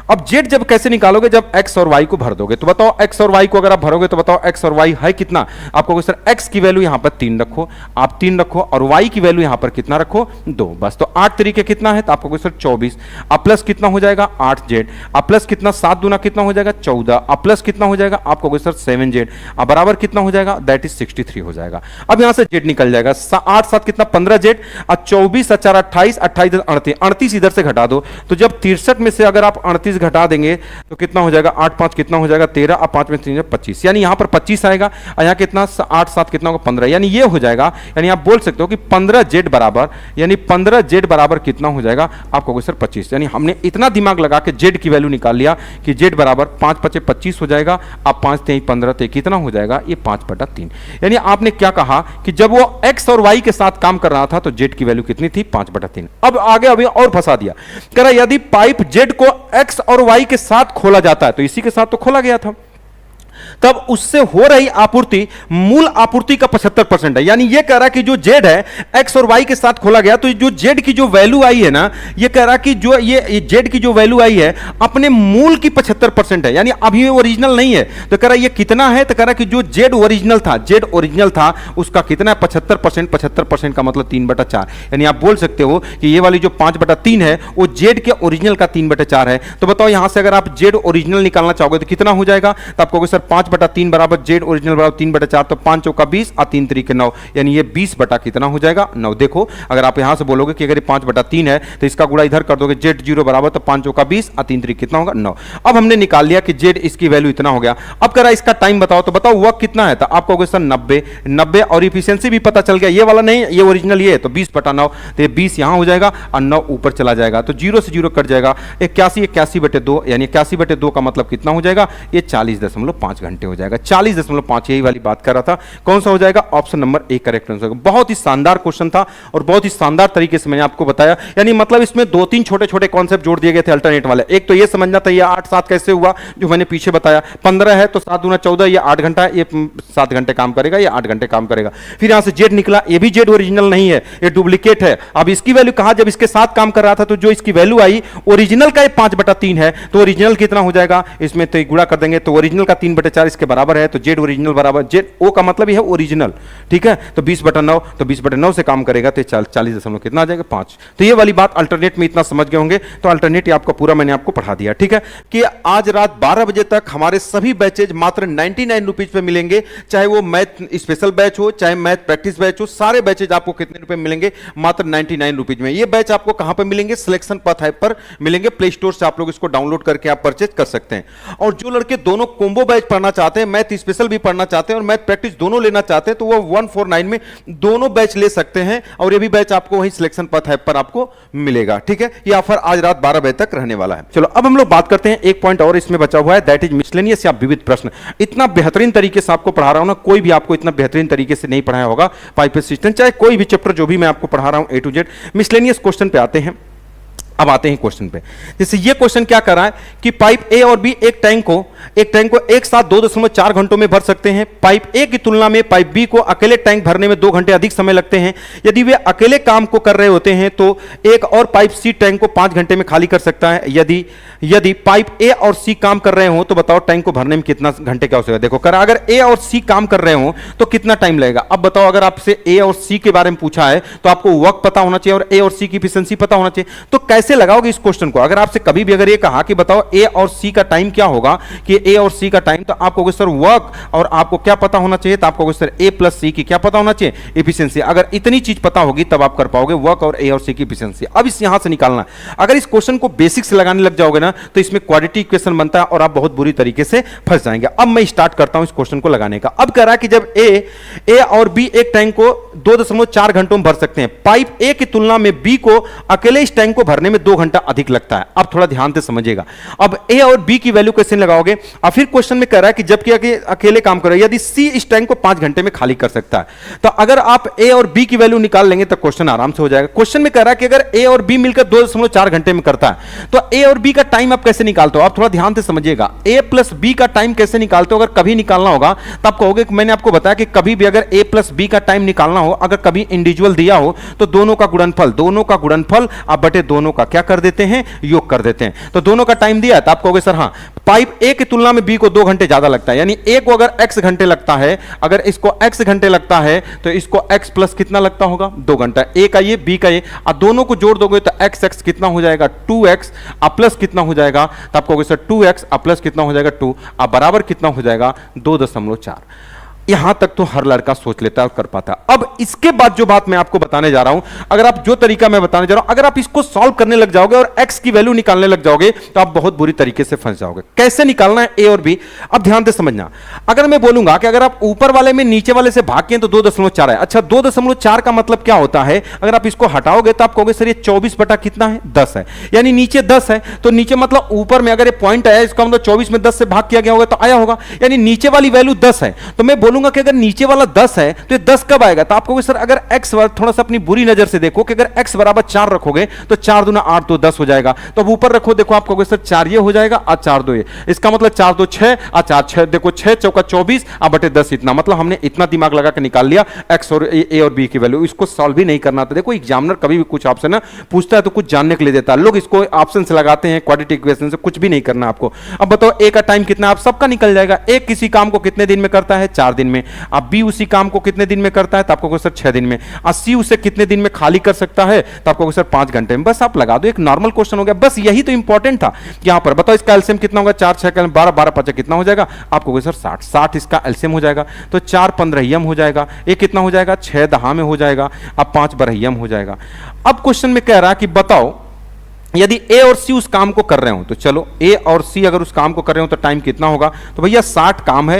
अब जेड जब कैसे निकालोगे, जब एक्स और वाई को भर दोगे। तो बताओ एक्स और वाई को अगर आप भरोगे तो बताओ एक्स और वाई है कितना। आप कहोगे सर एक्स की वैल्यू यहां पर 3 रखो, आप 3 रखो, और वाई की वैल्यू यहां पर कितना रखो, 2 बस। तो 8 तरीके कितना है, तो आप कहोगे सर 24। अब प्लस कितना हो जाएगा 8 जेड। अब प्लस कितना 7 दूना कितना हो जाएगा 14। अब प्लस कितना हो जाएगा, आप कहोगे सर 7 जेड। अब बराबर कितना हो जाएगा, दैट इज 63 हो जाएगा। अब यहां से जेड निकल जाएगा, 8-7 कितना 15 जेड, और 24 4 28, 28 38, 38 इधर से घटा दो। तो जब 63 में से अगर आप 38 घटा देंगे तो कितना हो जाएगा, 8-5 कितना हो जाएगा 13, और 5 में 3 25, यानी यहां पर 25 आएगा, और यहां कितना 8-7 कितना होगा 15, यानी ये हो जाएगा। यानी आप बोल सकते हो कि 15 जेड बराबर, यानी 15 जेड बराबर कितना हो जाएगा, आप कहोगे सर 25। यानी हमने इतना दिमाग लगा के जेड की वैल्यू निकाल लिया कि जेड बराबर 5-5 25 हो जाएगा। अब 5 3 15 तो कितना हो जाएगा, ये 5/3। यानी आपने क्या कहा कि जब वो एक्स और वाई के साथ काम कर रहा था तो जेड की वैल्यू कितनी थी, 5/3। अब आगे अभी और फंसा दिया, कह रहा यदि पाइप जेड को एक्स और वाई के साथ खोला जाता है, तो इसी के साथ तो खोला गया था, तब उससे हो रही आपूर्ति मूल आपूर्ति का 75% है। यानी यह कह रहा है कि जो जेड है एक्स और वाई के साथ खोला गया, तो जो जेड की जो वैल्यू आई है ना, यह कह रहा है कि जो ये जेड की जो वैल्यू आई है अपने मूल की 75% है, यानी अभी ओरिजिनल नहीं है। तो कह रहा है ये कितना है, तो कह रहा है कि जो जेड ओरिजिनल था उसका कितना है 75%। 75% का मतलब 3/4। यानी आप बोल सकते हो कि ये वाली जो 5/3 है वो जेड के ओरिजिनल का 3/4 है। तो बताओ यहां से अगर आप जेड ओरिजिनल निकालना चाहोगे तो कितना हो जाएगा, तो आप कहोगे सर 5/3 बराबर जेड ओरिजिनल बराबर 3/4, तो 5 चौका 20 और 3 3 9, यानी ये 20 बटा कितना हो जाएगा 9। देखो अगर आप यहां से बोलोगे कि अगर ये 5/3 है तो इसका गुणा इधर कर दोगे, जेड 0 बराबर, तो 5 चौका 20 और 3 3 कितना होगा 9। अब हमने निकाल लिया कि जेड इसकी वैल्यू इतना हो गया। अब कह रहा इसका टाइम बताओ, तो बताओ वर्क कितना है, तो आप कहोगे सर 90 और इफिशियंसी भी पता चल गया, ये वाला नहीं, ये ओरिजिनल ये है, तो 20/9, तो ये 20 यहां हो जाएगा और 9 ऊपर चला जाएगा, तो 0 से 0 कट जाएगा। 81/2, यानी 81/2 का मतलब कितना हो जाएगा, ये 40.5 घंटे हो जाएगा। 40.5, यही वाली बात कर रहा था। कौन सा हो जाएगा, option number A correct answer. बहुत ही शानदार क्वेश्चन था और बहुत ही शानदार तरीके से मैंने आपको बताया। यानी मतलब इसमें 2-3 छोटे-छोटे कॉन्सेप्ट जोड़ दिए गए थे अल्टरनेट वाले। एक तो ये समझना था ये 8-7 कैसे हुआ, जो मैंने पीछे बताया। 15 है तो 7 दूना 14, ये 8 घंटा है, ये 7 घंटे काम करेगा, ये 8 घंटे काम करेगा। फिर यहां से जेड निकला, ये भी जेड ओरिजिनल नहीं है, ये डुप्लीकेट है। अब इसकी वैल्यू कहा, जब इसके साथ काम कर रहा था तो जो इसकी वैल्यू आई ओरिजिनल का 5/3 है, तो ओरिजिनल कितना हो जाएगा, इसमें तो गुणा कर देंगे, तो ओरिजिनल का 3/4 इसके बराबर है, तो जेड ओरिजिनल बराबर जेड ओ का मतलब है ओरिजिनल, ठीक है। तो 20/9, तो 20/9 से काम करेगा तो 40 कितना आ जाएगा 5। तो ये वाली बात अल्टरनेट में इतना समझ गए होंगे, तो अल्टरनेट आपका पूरा मैंने आपको पढ़ा दिया, ठीक है। कि आज रात 12 बजे तक हमारे सभी बैचेज मात्र 99 रुपीज पे मिलेंगे, चाहे वो मैथ स्पेशल बैच हो, चाहे मैथ प्रैक्टिस बैच हो, सारे बैचेज आपको कितने रुपए मिलेंगे, मात्र 99 रुपीज में। ये बैच आपको कहां पर मिलेंगे, सिलेक्शन पथ ऐप पर मिलेंगे, प्ले स्टोर से आप लोग इसको डाउनलोड करके आप परचेज कर सकते हैं। और जो लड़के दोनों कॉम्बो बैच पढ़ना चाहते हैं, मैथ स्पेशल भी पढ़ना चाहते हैं और मैथ प्रैक्टिस दोनों लेना चाहते हैं, तो वो 149 में दोनों बैच ले सकते हैं। और ये भी बैच आपको वही सिलेक्शन पथ ऐप पर आपको मिलेगा, ठीक है। ये ऑफर आज रात 12 बजे तक रहने वाला है। चलो अब हम लोग बात करते हैं, एक पॉइंट और इसमें बचा हुआ है, दैट इज मिसलेनियस या विविध प्रश्न। इतना बेहतरीन तरीके से आपको पढ़ा रहा हूं ना, कोई भी आपको इतना बेहतरीन तरीके से नहीं पढ़ाया होगा पाइप सिस्टम, चाहे कोई भी चैप्टर जो भी मैं आपको पढ़ा रहा हूं A to Z। Miscellaneous question पे आते हैं। अब आते हैं क्वेश्चन पे। जैसे ये क्वेश्चन क्या कर रहा है कि पाइप ए और बी एक टैंक को एक साथ 2.4 घंटों में भर सकते हैं। पाइप ए की तुलना में पाइप बी को अकेले टैंक भरने में 2 घंटे अधिक समय लगते हैं। यदि वे अकेले काम को कर रहे होते हैं तो एक और पाइप सी टैंक को 5 घंटे में खाली कर सकता है। यदि पाइप ए और सी काम कर रहे हो तो बताओ टैंक को भरने में कितना घंटे का हो सकता है। देखो करा, अगर ए और सी काम कर रहे हो तो कितना टाइम लगेगा। अब बताओ, अगर आपसे ए और सी के बारे में पूछा है तो आपको वक्त पता होना चाहिए और ए और सी की एफिशिएंसी पता होना चाहिए। तो कैसे लगाओगे इस क्वेश्चन को? अगर आपसे कभी भी अगर ये कहा कि बताओ ए और सी का टाइम क्या होगा, कि ए और सी का टाइम, तो आपको सर वर्क और आपको क्या पता होना चाहिए, तो आपको सर ए प्लस सी की क्या पता होना चाहिए, एफिशिएंसी। अगर इतनी चीज पता होगी तब आप कर पाओगे वर्क और ए और सी की एफिशिएंसी। अब इस यहां से निकालना, अगर इस क्वेश्चन को बेसिक से लगाने लग जाओगे ना तो इसमें क्वाड्रेटिक इक्वेशन बनता है और आप बहुत बुरी तरीके से फंस जाएंगे। अब मैं स्टार्ट करता हूं इस क्वेश्चन को लगाने का। अब कह रहा है कि जब ए और बी एक टैंक को 2.4 घंटों में भर सकते हैं, पाइप ए की तुलना में बी को अकेले इस टैंक को भरने में 2 घंटा अधिक लगता है। अब थोड़ा ध्यान से समझिएगा। अब ए और बी की वैल्यू कैसे लगाओगे? अब फिर क्वेश्चन में कह रहा है कि जबकि अकेले काम करो, यदि सी इस टैंक को 5 घंटे में खाली कर सकता है, तो अगर आप ए और बी की वैल्यू निकाल लेंगे तो क्वेश्चन आराम से हो जाएगा। क्वेश्चन में कह रहा है कि अगर ए और बी मिलकर 2.4 घंटे में करता है तो ए और बी का टाइम आप कैसे निकालते हो? आप थोड़ा ध्यान से समझिएगा। ए प्लस बी का टाइम कैसे निकालते हो? अगर कभी निकालना होगा तब कहोगे कि मैंने आपको बताया कि कभी भी अगर ए प्लस बी का टाइम निकालना हो, अगर कभी इंडिविजुअल दिया हो तो दोनों का गुणनफल आप बटे दोनों का क्या कर देते हैं, योग कर देते हैं। तो दोनों का टाइम दिया है तो आप कहोगे सर हाँ, पाइप ए की तुलना में बी को 2 घंटे ज्यादा लगता है, यानी ए को अगर x घंटे लगता है, अगर इसको x घंटे लगता है तो इसको x प्लस कितना लगता होगा, 2 घंटा। ए का ये, बी का ये, अब दोनों को जोड़ दोगे तो x कितना हो जाएगा, 2x, अब प्लस कितना हो जाएगा, तो आप कहोगे सर 2x अब प्लस कितना हो जाएगा, 2, अब बराबर कितना हो जाएगा, 2.4। यहां तक तो हर लड़का सोच लेता है और कर पाता है। अब इसके बाद जो बात मैं आपको बताने जा रहा हूं, अगर आप जो तरीका मैं बताने जा रहा हूं, अगर आप इसको सॉल्व करने लग जाओगे और x की वैल्यू निकालने लग जाओगे तो आप बहुत बुरी तरीके से फंस जाओगे। कैसे निकालना है ए और बी, अब ध्यान से समझना। अगर मैं बोलूंगा कि अगर आप ऊपर वाले में नीचे वाले से भाग के तो 2.4 है, अच्छा 2.4 का मतलब क्या होता है? अगर आप इसको हटाओगे तो आप कहोगे सर ये 24 बटा कितना है, 10 है, यानी नीचे 10 है तो नीचे मतलब ऊपर में अगर ये पॉइंट आया इसका मतलब 24 में 10 से भाग किया गया होगा तो आया होगा, यानी नीचे वाली वैल्यू 10 है। तो मैं बोलूंगा कि अगर नीचे वाला 10 है तो ये 10 कब आएगा? तो आप कहोगे सर अगर x, थोड़ा सा अपनी बुरी नजर से देखो कि अगर x बराबर 4 रखोगे तो 4 दूना 8 तो 10 हो जाएगा। तो अब ऊपर रखो, देखो आप कहोगे सर 4 ये हो जाएगा और 4 2 ये, इसका मतलब 4 2 6 और 4 6, देखो 6 चौका 24 और बटे 10 इतना, मतलब हमने इतना दिमाग लगा के निकाल लिया x और a और b की वैल्यू। इसको सॉल्व भी नहीं करना था। देखो एग्जामिनर कभी भी कुछ आपसे ना पूछता है तो कुछ जानने के लिए देता है, लोग इसको ऑप्शन से लगाते हैं, क्वाड्रेटिक इक्वेशन से, कुछ भी नहीं करना आपको। अब बताओ a का टाइम कितना, आप सबका निकल जाएगा। a किसी काम को कितने दिन में करता है, 4 दिन में। अब b उसी काम को कितने दिन में करता है, तो आपको सर 6 दिन में। सी उसे कितने दिन में खाली कर सकता है, तो आपको सर 5 घंटे में। बस आप लगा दो, एक नॉर्मल क्वेश्चन हो गया। बस यही तो इंपॉर्टेंट था। यहां पर बताओ इसका एलसीएम कितना होगा, 4 6 12 12 5 कितना हो जाएगा, आपको सर 60 60 इसका एलसीएम हो जाएगा। तो 4 15 हो जाएगा, ये कितना हो जाएगा, 6 10 में हो जाएगा, अब 5 12 हो जाएगा। अब क्वेश्चन में कह रहा है कि बताओ यदि ए और सी उस काम को कर रहे हो, तो चलो ए और सी अगर उस काम को कर रहे हो तो टाइम कितना होगा, तो भैया 60 काम है,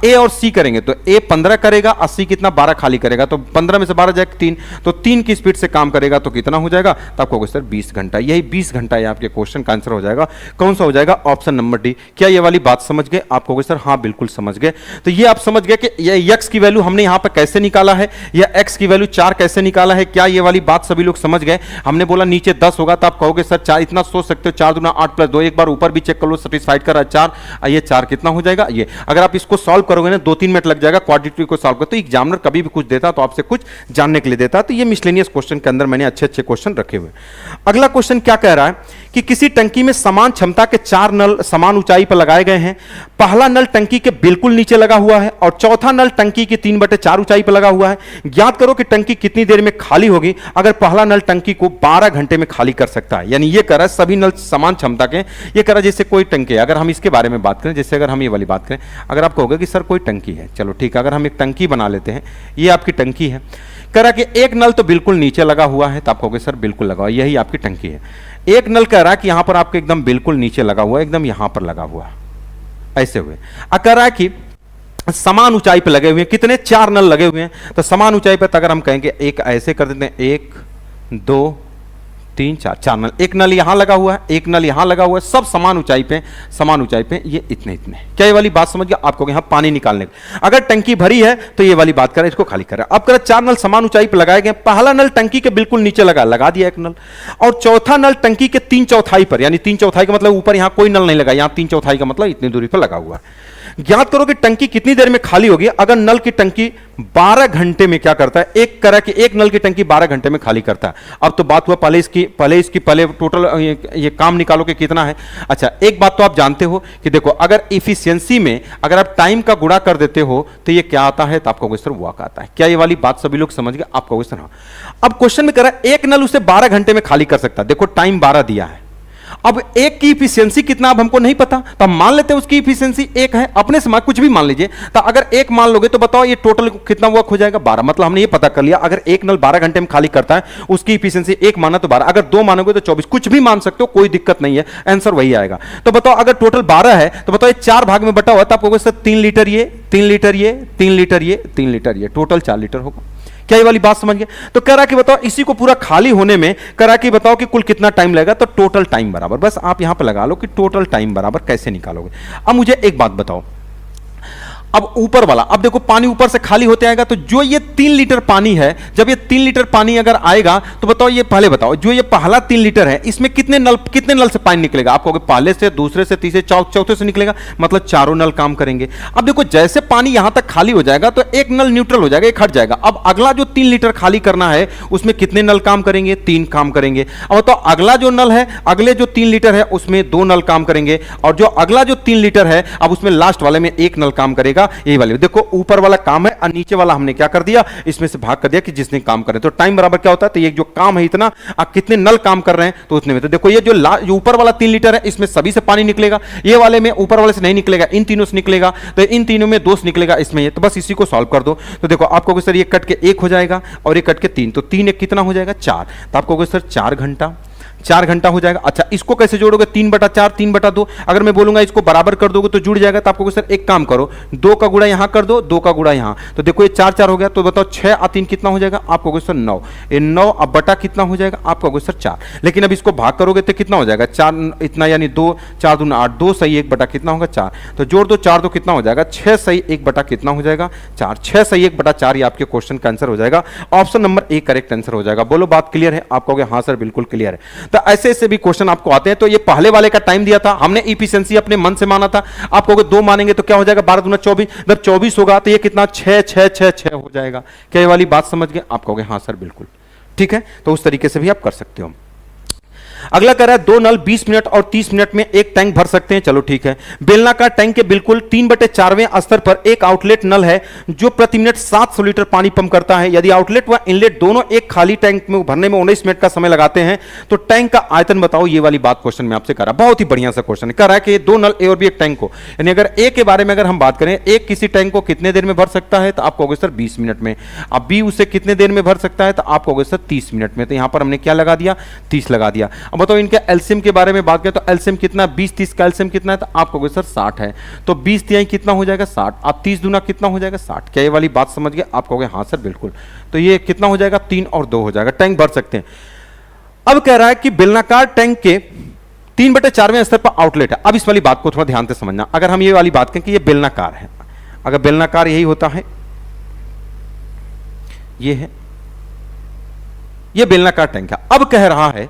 ए और सी करेंगे तो ए 15 करेगा और सी कितना 12 खाली करेगा, तो 15 में से 12 जाएगा 3, तो 3 की स्पीड से काम करेगा तो कितना हो जाएगा, तो आपको सर 20 घंटा। यही 20 घंटा ये आपके क्वेश्चन का आंसर हो जाएगा। कौन सा हो जाएगा, ऑप्शन नंबर डी। क्या ये वाली बात समझ गए? आपको सर हाँ बिल्कुल समझ गए। तो ये आप समझ गए कि ये x की वैल्यू हमने यहाँ पर कैसे निकाला है, या x की वैल्यू 4 कैसे निकाला है। क्या ये वाली बात सभी लोग समझ गए? हमने बोला नीचे 10 होगा तो आप कहोगे सर 4, इतना सोच सकते हो, 4 दूना 8 प्लस 2, एक बार ऊपर भी चेक कर लो, सेटिस्फाइड कर रहा है 4, ये 4 कितना हो जाएगा, ये अगर आप इसको सॉल्व करोगे ना 2-3 मिनट लग जाएगा क्वाड्रेटिक को सॉल्व कर। तो एग्जामिनर कभी भी कुछ देता तो आपसे कुछ जानने के लिए देता। तो ये मिसलेनियस क्वेश्चन के अंदर मैंने अच्छे अच्छे क्वेश्चन रखे हुए। अगला क्वेश्चन क्या कह रहा है कि किसी टंकी में समान क्षमता के 4 नल समान ऊंचाई पर लगाए गए हैं। पहला नल टंकी के बिल्कुल नीचे लगा हुआ है और चौथा नल टंकी की 3/4 ऊंचाई पर लगा हुआ है। ज्ञात करो कि टंकी कितनी देर में खाली होगी अगर पहला नल टंकी को 12 घंटे में खाली कर सकता है। यानी ये कह रहा है सभी नल समान क्षमता के। ये कह रहा है जैसे कोई टंकी है, अगर हम इसके बारे में बात करें, जैसे अगर हम ये वाली बात करें, अगर आप कहोगे कि सर कोई टंकी है, चलो ठीक है, अगर हम एक टंकी बना लेते हैं, ये आपकी टंकी है। कह रहा कि एक नल तो बिल्कुल नीचे लगा हुआ है, तो आप कहोगे सर बिल्कुल लगा हुआ, यही आपकी टंकी है। एक नल कह रहा है कि यहां पर आपके एकदम बिल्कुल नीचे लगा हुआ है, एकदम यहां पर लगा हुआ है, ऐसे हुए। कह रहा है कि समान ऊंचाई पे लगे हुए हैं, कितने 4 नल लगे हुए हैं। तो समान ऊंचाई पे अगर हम कहेंगे एक ऐसे कर देते हैं, 1 2 तीन चार, चार नल, एक नल यहां लगा हुआ है, एक नल यहां लगा हुआ है, सब समान ऊंचाई पे, समान ऊंचाई पे, ये इतने इतने। क्या ये वाली बात समझ गया आपको? यहां पानी निकालने का, अगर टंकी भरी है तो ये वाली बात करें, इसको खाली करें। अब करें चार नल समान ऊंचाई पे लगाए गए, पहला नल टंकी के बिल्कुल नीचे लगा दिया एक नल, और चौथा नल टंकी के 3/4 पर, यानी 3/4 का मतलब ऊपर यहां कोई नल नहीं लगा, यहां 3/4 का मतलब इतनी दूरी पर लगा हुआ है। ज्ञात करो कि टंकी कितनी देर में खाली होगी अगर नल की टंकी 12 घंटे में क्या करता है, एक नल की टंकी 12 घंटे में खाली करता है। अब तो बात हुआ पहले टोटल ये काम निकालो कि कितना है। अच्छा, एक बात तो आप जानते हो कि देखो, अगर इफिशियंसी में अगर आप टाइम का गुणा कर देते हो तो ये क्या आता है, तो आपका क्वेश्चन वॉक आता है। क्या ये वाली बात सभी लोग समझ गए? आपका क्वेश्चन हाँ। अब क्वेश्चन में करा एक नल उसे 12 घंटे में खाली कर सकता है, देखो टाइम 12 दिया है। अब एक की इफिशियंसी कितना अब हमको नहीं पता, तो हम मान लेते हैं उसकी इफिशियंसी एक है, अपने से कुछ भी मान लीजिए। तो अगर एक मान लोगे तो बताओ ये टोटल कितना वर्क हो जाएगा, 12। मतलब हमने ये पता कर लिया अगर एक नल 12 घंटे में खाली करता है, उसकी इफिशियंसी एक माना तो 12, अगर दो मानोगे तो 24, कुछ भी मान सकते हो, कोई दिक्कत नहीं है, आंसर वही आएगा। तो बताओ अगर टोटल 12 है तो बताओ ये 4 भाग में बटा हुआ, तो आपको 3 लीटर ये, 3 लीटर ये, 3 लीटर ये, 3 लीटर ये, टोटल 4 लीटर होगा। क्या ये वाली बात समझ गए? तो कह रहा कि बताओ इसी को पूरा खाली होने में कह रहा कि बताओ कि कुल कितना टाइम लगेगा, तो टोटल टाइम बराबर, बस आप यहां पर लगा लो कि टोटल टाइम बराबर कैसे निकालोगे। अब मुझे एक बात बताओ, अब ऊपर वाला, अब देखो पानी ऊपर से खाली होते आएगा, तो जो ये 3 लीटर पानी है, जब ये 3 लीटर पानी अगर आएगा तो बताओ, ये पहले बताओ जो ये पहला 3 लीटर है इसमें कितने नल से पानी निकलेगा? आप कहोगे पहले से, दूसरे से, तीसरे, चौथे से निकलेगा, मतलब चारों नल काम करेंगे। अब देखो जैसे पानी यहां तक खाली हो जाएगा तो एक नल न्यूट्रल हो जाएगा, एक हट जाएगा। अब अगला जो 3 लीटर खाली करना है उसमें कितने नल काम करेंगे? 3 काम करेंगे। अब बताओ अगला जो नल है, अगले जो 3 लीटर है उसमें 2 नल काम करेंगे, और जो अगला जो 3 लीटर है अब उसमें लास्ट वाले में 1 नल काम करेगा। यही वाले देखो, ऊपर वाला काम है और नीचे वाला हमने क्या कर दिया, इसमें से भाग कर दिया कि जिसने काम करे। तो टाइम बराबर क्या होता है, तो ये जो काम है इतना, आप कितने नल काम कर रहे हैं तो उतने में। तो देखो ये जो ऊपर वाला 3 लीटर है इसमें सभी से पानी निकलेगा, ये वाले में ऊपर वाले से नहीं निकलेगा, इन तीनों से निकलेगा, तो इन तीनों में 2 से निकलेगा इसमें ये। तो बस इसी को सॉल्व कर दो। तो देखो आपको सर ये कट के 1 हो जाएगा और ये कट के 3, तो 3 1 कितना हो जाएगा 4। तो आपको सर 4 घंटा हो जाएगा। अच्छा, इसको कैसे जोड़ोगे? 3/4, 3/2। अगर मैं बोलूंगा इसको बराबर कर दोगे तो जुड़ जाएगा। तो आपको सर एक काम करो, 2 का गुणा यहां कर दो, 2 का गुणा यहां, तो देखो ये 4 4 हो गया। तो बताओ 6 और 3 कितना हो जाएगा? आपको सर 9। ये 9 अब बटा कितना हो जाएगा? आपको सर 4। लेकिन अब इसको भाग करोगे तो कितना हो जाएगा? 4 इतना, यानी 2 4 दूना 8, 2 सही 1 बटा कितना होगा 4। तो जोड़ दो, 4 2 कितना हो जाएगा? 6 सही 1 बटा कितना हो जाएगा 4। 6 सही 1/4 ये आपके क्वेश्चन का आंसर हो जाएगा। Option number A correct answer हो जाएगा। बोलो बात क्लियर है? आप कहोगे हाँ सर बिल्कुल क्लियर है। तो ऐसे ऐसे भी क्वेश्चन आपको आते हैं। तो ये पहले वाले का टाइम दिया था, हमने इफिशिएंसी अपने मन से माना था। आप कहोगे 2 मानेंगे तो क्या हो जाएगा? 12 दूना 24, जब 24 होगा तो ये कितना 6 6 6 6 हो जाएगा। क्या ये वाली बात समझ गए? आप कहोगे हाँ सर बिल्कुल ठीक है। तो उस तरीके से भी आप कर सकते हो। अगला कह रहा है 2 नल 20 मिनट और 30 मिनट में एक टैंक भर सकते हैं। चलो ठीक है। बेलनाकार टैंक के बिल्कुल 3/4वें स्तर पर एक आउटलेट नल है जो प्रति मिनट 700 लीटर पानी पंप करता है। यदि आउटलेट व इनलेट दोनों एक खाली टैंक में भरने में 19 मिनट का समय लगाते हैं तो टैंक का आयतन बताओ। ये वाली बात क्वेश्चन में आपसे करा, बहुत ही बढ़िया सा क्वेश्चन है। कह रहा है कि 2 नल ए और बी एक टैंक को, यानी अगर ए के बारे में अगर हम बात करें, एक किसी टैंक को कितने देर में भर सकता है तो आप कहोगे सर 20 मिनट में। अब बी उसे कितने देर में भर सकता है तो आप कहोगे सर 30 मिनट में। तो यहां पर हमने क्या लगा दिया? 30 लगा दिया। अब बताओ इनके एलसीएम के बारे में बात करें तो एलसीएम कितना? 20 30 का एलसीएम कितना है तो आप कहोगे सर 60 है। तो 20 तिहाई कितना हो जाएगा? 60। अब 30 दूना कितना हो जाएगा? 60। क्या ये वाली बात समझ गए? आप कहोगे हाँ सर बिल्कुल। तो ये कितना हो जाएगा? 3 और 2 हो जाएगा, टैंक भर सकते हैं। अब कह रहा है कि बेलनाकार टैंक के 3/4वें स्तर पर आउटलेट है। अब इस वाली बात को थोड़ा ध्यान से समझना। अगर हम ये वाली बात करें कि ये बेलनाकार है, अगर बेलनाकार यही होता है, ये है, ये बेलनाकार टैंक है। अब कह रहा है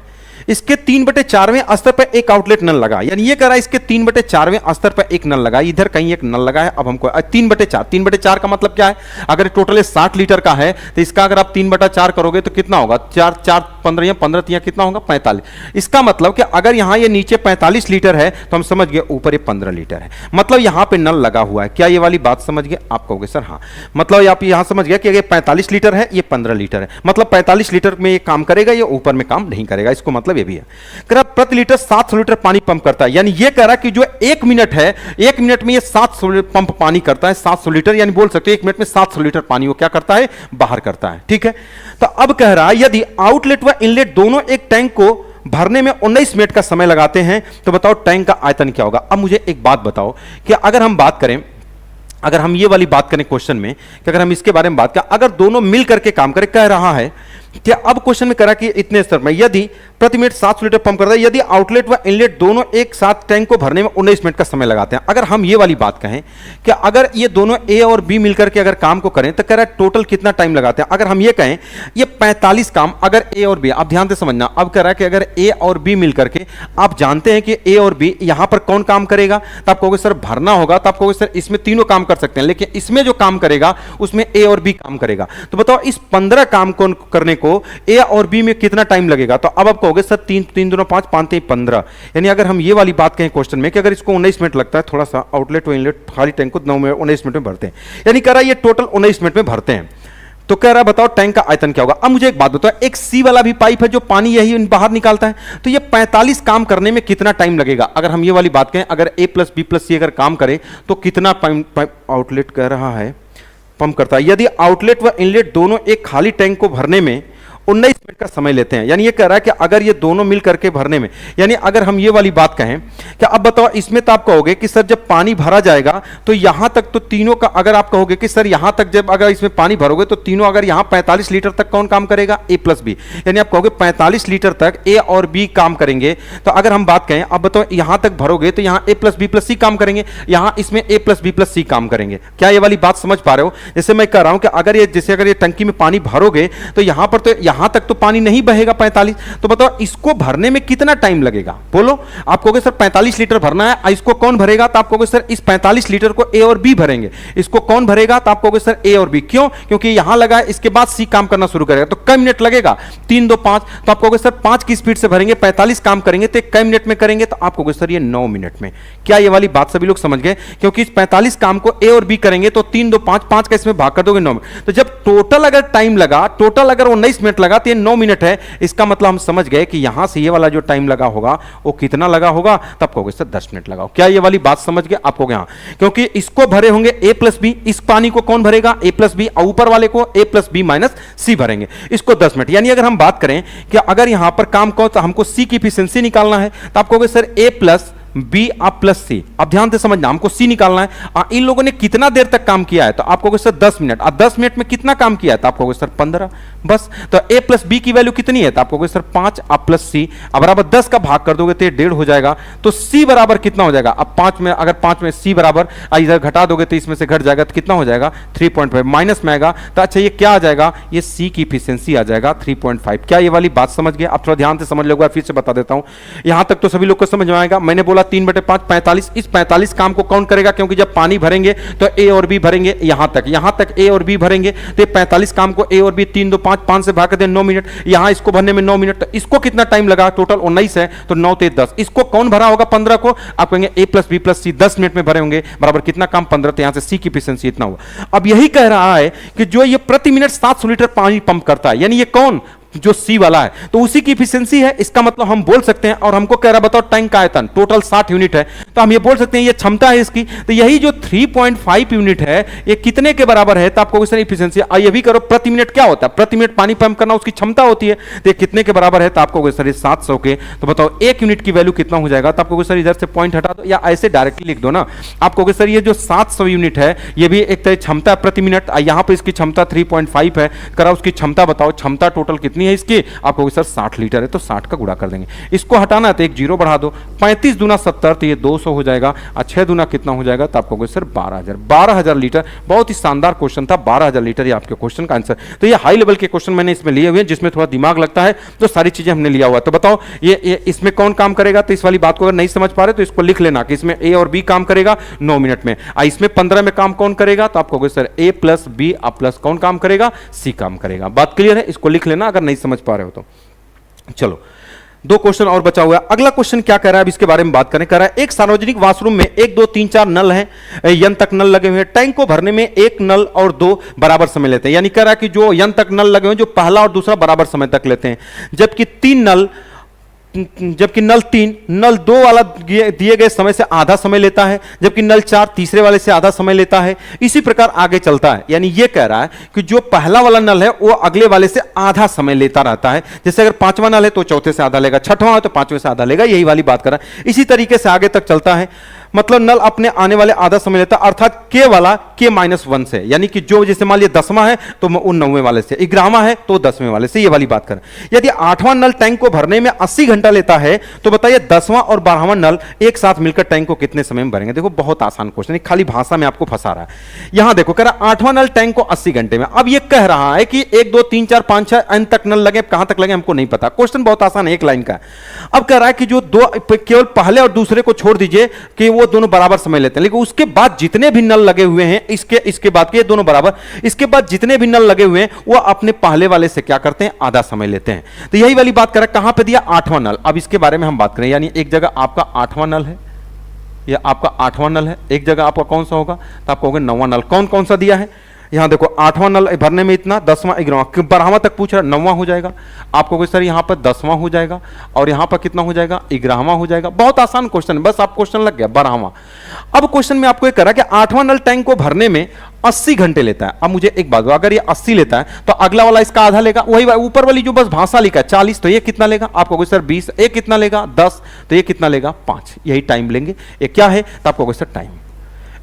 इसके 3/4वें स्तर पर एक आउटलेट नल लगा, यानी ये कह रहा है इसके 3/4वें स्तर पर एक नल लगा, इधर कहीं एक नल लगा है। अब हमको 3/4 का मतलब क्या है? अगर टोटल 60 लीटर का है तो इसका अगर आप 3/4 करोगे तो कितना होगा? 4 4 15 या 15 तिया कितना होगा? 45। इसका मतलब कि अगर यहां ये नीचे 45 लीटर है तो हम समझ गए ऊपर ये 15 लीटर है, मतलब यहां पे नल लगा हुआ है। क्या ये वाली बात समझ गए? आप कहोगे सर हाँ। मतलब आप यहां समझ गए कि ये 45 लीटर है, ये 15 लीटर है, मतलब 45 लीटर में ये काम करेगा, ये ऊपर में काम नहीं करेगा। इसको मतलब ये भी है। कह रहा प्रति लीटर 700 लीटर पानी पंप करता है, यानी ये कह रहा कि जो 1 मिनट है, 1 मिनट में ये 700 पंप पानी करता है। 700 लीटर यानी बोल सकते हैं 1 मिनट में 700 लीटर पानी वो क्या करता है? बाहर करता है। ठीक है। तो अब कह रहा है यदि आउटलेट व इनलेट दोनों एक टैंक को भरने में 19 मिनट का समय लगाते हैं तो बताओ टैंक का आयतन क्या होगा? अब मुझे एक बात बताओ कि अगर हम बात करें, अगर हम ये वाली बात करें क्वेश्चन में कि अगर हम इसके बारे में बात करें, अगर दोनों मिल करके काम करें, कह रहा है कि अब क्वेश्चन में करा कि इतने स्तर में यदि प्रति मिनट 700 लीटर पंप करता है यदि आउटलेट व इनलेट दोनों एक साथ टैंक को भरने में 19 मिनट का समय लगाते हैं। अगर हम ये वाली बात कहें कि अगर ये दोनों ए और बी मिलकर के अगर काम को करें तो कह रहा है टोटल कितना टाइम लगाते हैं। अगर हम ये कहें ये 45 काम अगर ए और बी, आप ध्यान से समझना, अब कह रहा है कि अगर ए और बी मिलकर के आप जानते हैं कि ए और बी यहां पर कौन काम करेगा, तो आप कहोगे सर भरना होगा, तो आप कहोगे सर इसमें तीनों काम कर सकते हैं, लेकिन इसमें जो काम करेगा उसमें ए और बी काम करेगा। तो बताओ इस 15 काम को करने को ए और बी में कितना टाइम लगेगा। तो अब आप कहोगे सर 3 3 दूना 5 5 3 15, यानी अगर हम ये वाली बात कहें क्वेश्चन में कि अगर इसको 19 मिनट लगता है, थोड़ा सा आउटलेट व इनलेट खाली टैंक को 19 मिनट में भरते हैं, यानी कह रहा है ये टोटल 19 मिनट में भरते हैं। तो कह रहा है बताओ टैंक का आयतन क्या होगा। अब मुझे एक बात बताओ, एक सी वाला भी पाइप है जो पानी यही बाहर निकालता है, तो ये 45 काम करने में कितना टाइम लगेगा। अगर हम ये वाली बात कहें अगर ए प्लस बी प्लस सी अगर काम करे तो कितना आउटलेट कह रहा है पंप करता है, यदि आउटलेट व इनलेट दोनों एक खाली टैंक को भरने में 19 मिनट का समय लेते हैं। यानी ये कह रहा है कि अगर ये दोनों मिल करके भरने में, यानी अगर हम ये वाली बात कहें कि अब बताओ इसमें तो आप कहोगे कि सर जब पानी भरा जाएगा तो यहां तक तो तीनों का, अगर आप कहोगे कि सर यहां तक जब अगर इसमें पानी भरोगे तो तीनों, अगर यहां 45 लीटर तक कौन काम करेगा, ए प्लस बी, यानी आप कहोगे 45 लीटर तक ए और बी काम करेंगे। तो अगर हम बात कहें अब बताओ यहां तक भरोगे तो यहां ए प्लस बी प्लस सी काम करेंगे, यहां इसमें ए प्लस बी प्लस सी काम करेंगे। क्या ये वाली बात समझ पा रहे हो। जैसे मैं कह रहा हूं कि अगर ये जैसे अगर ये टंकी में पानी भरोगे तो यहां पर तो यहां तक तो पानी नहीं बहेगा 45, तो बताओ इसको भरने में कितना टाइम लगेगा। बोलो, आप कहोगे सर 45 लीटर भरना है, इसको कौन भरेगा, तो आप कहोगे सर इस 45 लीटर को ए और बी भरेंगे। इसको कौन भरेगा, तो आप कहोगे सर ए और बी। क्यों, क्योंकि यहां लगा है, इसके बाद सी काम करना शुरू करेगा, तो कई मिनट लगेगा, 3 2 5, तो आप कहोगे सर 5 की स्पीड से भरेंगे, 45 काम करेंगे तो कई मिनट में करेंगे, तो आप कहोगे सर ये 9 मिनट में। क्या ये वाली बात सभी लोग समझ गए। क्योंकि इस 45 काम को ए और बी करेंगे तो 3 2 5 5 का इसमें भाग कर दोगे 9 मिनट, तो जब टोटल अगर टाइम लगा, टोटल अगर 19 मिनट लगा तो ये 9 मिनट है। इसका मतलब हम समझ गए कि यहां से ये वाला जो टाइम लगा होगा वो कितना लगा होगा, तब कहोगे सर 10 मिनट लगाओ। क्या ये वाली बात समझ गए आप कहोगे हाँ, क्योंकि इसको भरे होंगे ए प्लस बी, इस पानी को कौन भरेगा, ए प्लस बी, ऊपर वाले को ए प्लस बी माइनस सी भरेंगे, इसको 10 मिनट। यानी अगर हम बात करें कि अगर यहां पर काम को तो हमको सी की एफिशिएंसी निकालना है, तो आप कहोगे सर ए प्लस बी आप प्लस सी। अब ध्यान से समझना, हमको सी निकालना है। इन लोगों ने कितना देर तक काम किया है, तो आप कहोगे सर 10 मिनट। अब 10 मिनट में कितना काम किया है, तो आप कहोगे सर 15 बस। तो ए प्लस बी की वैल्यू कितनी है, तो आप कहोगे सर 5 आप प्लस सी, अब बराबर 10 का भाग कर दोगे तो ये 1.5 हो जाएगा। तो सी बराबर कितना हो जाएगा, अब 5 में, अगर 5 में सी बराबर इधर घटा दोगे तो इसमें से घट जाएगा, तो कितना हो जाएगा 3.5 माइनस में आएगा, तो अच्छा ये क्या आ जाएगा, ये सी की एफिशिएंसी आ जाएगा 3.5। क्या ये वाली बात समझ गए। आप थोड़ा ध्यान से समझ लो, फिर से बता देता हूं, यहां तक तो सभी लोग को समझ में आएगा। मैंने बोला 3/5 45, इस 45 काम को कौन करेगा, क्योंकि जब पानी भरेंगे तो ए और बी भरेंगे, यहां तक ए और बी भरेंगे, तो 45 काम को ए और बी 3 2 5 5 से भाग दें 9 मिनट, यहां इसको भरने में 9 मिनट, तो इसको कितना टाइम लगा, टोटल 19 है, तो 9 3 10, इसको कौन भरा होगा 15 को, आप कहेंगे ए प्लस बी प्लस सी 10 मिनट में भरे होंगे, बराबर कितना काम 15, तो यहां से सी की एफिशिएंसी इतना हुआ। अब यही कह रहा है कि जो ये प्रति मिनट 700 लीटर पानी पंप करता है, यानी ये कौन, जो सी वाला है, तो उसी की एफिशिएंसी है। इसका मतलब हम बोल सकते हैं, और हमको कह रहा बताओ टैंक का आयतन टोटल 60 यूनिट है, तो हम ये बोल सकते हैं ये क्षमता है इसकी, तो यही जो 3.5 यूनिट है ये कितने के बराबर है, तो आपको एफिशिएंसी ये भी करो, प्रति मिनट क्या होता है, प्रति मिनट पानी पंप करना उसकी क्षमता होती है, तो ये कितने के बराबर है, तो आपको सर 700 के, तो बताओ 1 यूनिट की वैल्यू कितना हो जाएगा, तो आपको सर इधर से पॉइंट हटा दो या ऐसे डायरेक्टली लिख दो ना। आपको सर ये जो 700 यूनिट है ये भी एक तरह क्षमता प्रति मिनट, यहां पर इसकी क्षमता 3.5 है, करा उसकी क्षमता बताओ, क्षमता टोटल कितनी है इसकी, आपको सर 60 लीटर है, तो 60 का गुणा कर देंगे। इसको हटाना है तो एक जीरो बढ़ा दो, 35 दूना 70, तो ये 200 हो जाएगा, और 6 दूना कितना हो जाएगा, तो आपको सर 12,000 लीटर। बहुत ही शानदार क्वेश्चन था, 12,000 लीटर ये आपके क्वेश्चन का आंसर। तो ये हाई लेवल के क्वेश्चन मैंने इसमें लिए हुए हैं, जिसमें थोड़ा दिमाग लगता है, तो सारी चीजें हमने लिया हुआ। तो बताओ ये इसमें कौन काम करेगा, तो इस वाली बात को अगर नहीं समझ पा रहे तो इसको लिख लेना कि इसमें ए और बी काम करेगा 9 मिनट में, इसमें 15 में काम कौन करेगा, तो आपको सर ए प्लस बी प्लस कौन काम करेगा, सी काम करेगा। बात क्लियर है, इसको लिख लेना अगर नहीं समझ पा रहे हो तो। चलो 2 क्वेश्चन और बचा हुआ है। अगला क्वेश्चन क्या कह रहा है, अब इसके बारे में बात करें। कह रहा है एक सार्वजनिक वॉशरूम में 1 2 3 4 नल हैं, यन तक नल लगे हुए हैं, टैंक को भरने में 1 नल और 2 बराबर समय लेते हैं। यानी कह रहा है कि जो यन तक नल लगे हुए हैं, जो पहला और दूसरा बराबर समय तक लेते हैं, जबकि नल 3 नल 2 वाला दिए गए समय से आधा समय लेता है, जबकि नल 4 तीसरे वाले से आधा समय लेता है। इसी प्रकार आगे चलता है। यानी यह कह रहा है कि जो पहला वाला नल है वो अगले वाले से आधा समय लेता रहता है। जैसे अगर 5वां नल है तो चौथे से आधा लेगा, 6वां है तो 5वें से आधा लेगा, यही वाली बात कर रहा है। इसी तरीके से आगे तक चलता है। मतलब नल अपने आने वाले आधा समय लेता है, अर्थात के वाला के माइनस वन से, यानी कि जो जैसे मान लिया 10वां है तो वो 9वें वाले से, 11वां है तो 10वें वाले से, ये वाली बात करें। यदि 8वां नल टैंक को भरने में 80 घंटा लेता है तो बताइए 10वां और 12वां नल एक साथ मिलकर टैंक को कितने समय में भरेंगे। देखो बहुत आसान क्वेश्चन है, खाली भाषा में आपको फंसा रहा है। यहां देखो कह रहा 8वां नल टैंक को 80 घंटे में, अब ये कह रहा है कि 1 2 3 4 5 6 n तक नल लगे, कहां तक लगे हमको नहीं पता। क्वेश्चन बहुत आसान है, एक लाइन का है। अब कह रहा है कि जो दो, केवल पहले और दूसरे को छोड़ दीजिए कि वो दोनों बराबर समय लेते हैं, लेकिन उसके बाद जितने भी नल लगे हुए हैं इसके बाद के ये दोनों बराबर, इसके बाद जितने भी नल लगे हुए हैं वो अपने पहले वाले से क्या करते हैं, आधा समय लेते हैं। तो यही वाली बात कर रहा है, कहां पे दिया 8वां नल। अब इसके बारे में हम बात करें, यानी एक जगह आपका 8वां नल है, यह आपका 8वां नल है, एक जगह आपका कौन सा होगा, तो आप कहोगे 9वां नल। कौन कौन सा दिया है, यहां देखो 8वां नल भरने में इतना, 10वां 11वां 12वां तक पूछ रहा, 9वां हो जाएगा आपको कोई सर, यहां पर 10वां हो जाएगा और यहां पर कितना हो जाएगा, 11वां हो जाएगा। बहुत आसान क्वेश्चन है, बस आप क्वेश्चन लग गया 12वां। अब क्वेश्चन में आपको ये कह रहा है कि 8वां नल टैंक को भरने में 80 घंटे लेता है। अब मुझे एक बात, अगर ये 80 लेता है तो अगला वाला इसका आधा लेगा, वही ऊपर वाली जो बस भाषा लिखा है 40, तो ये कितना लेगा आपको कोई सर 20, ये कितना लेगा 10, तो ये कितना लेगा 5, यही टाइम लेंगे। ये क्या है, तो आपको कोई सर टाइम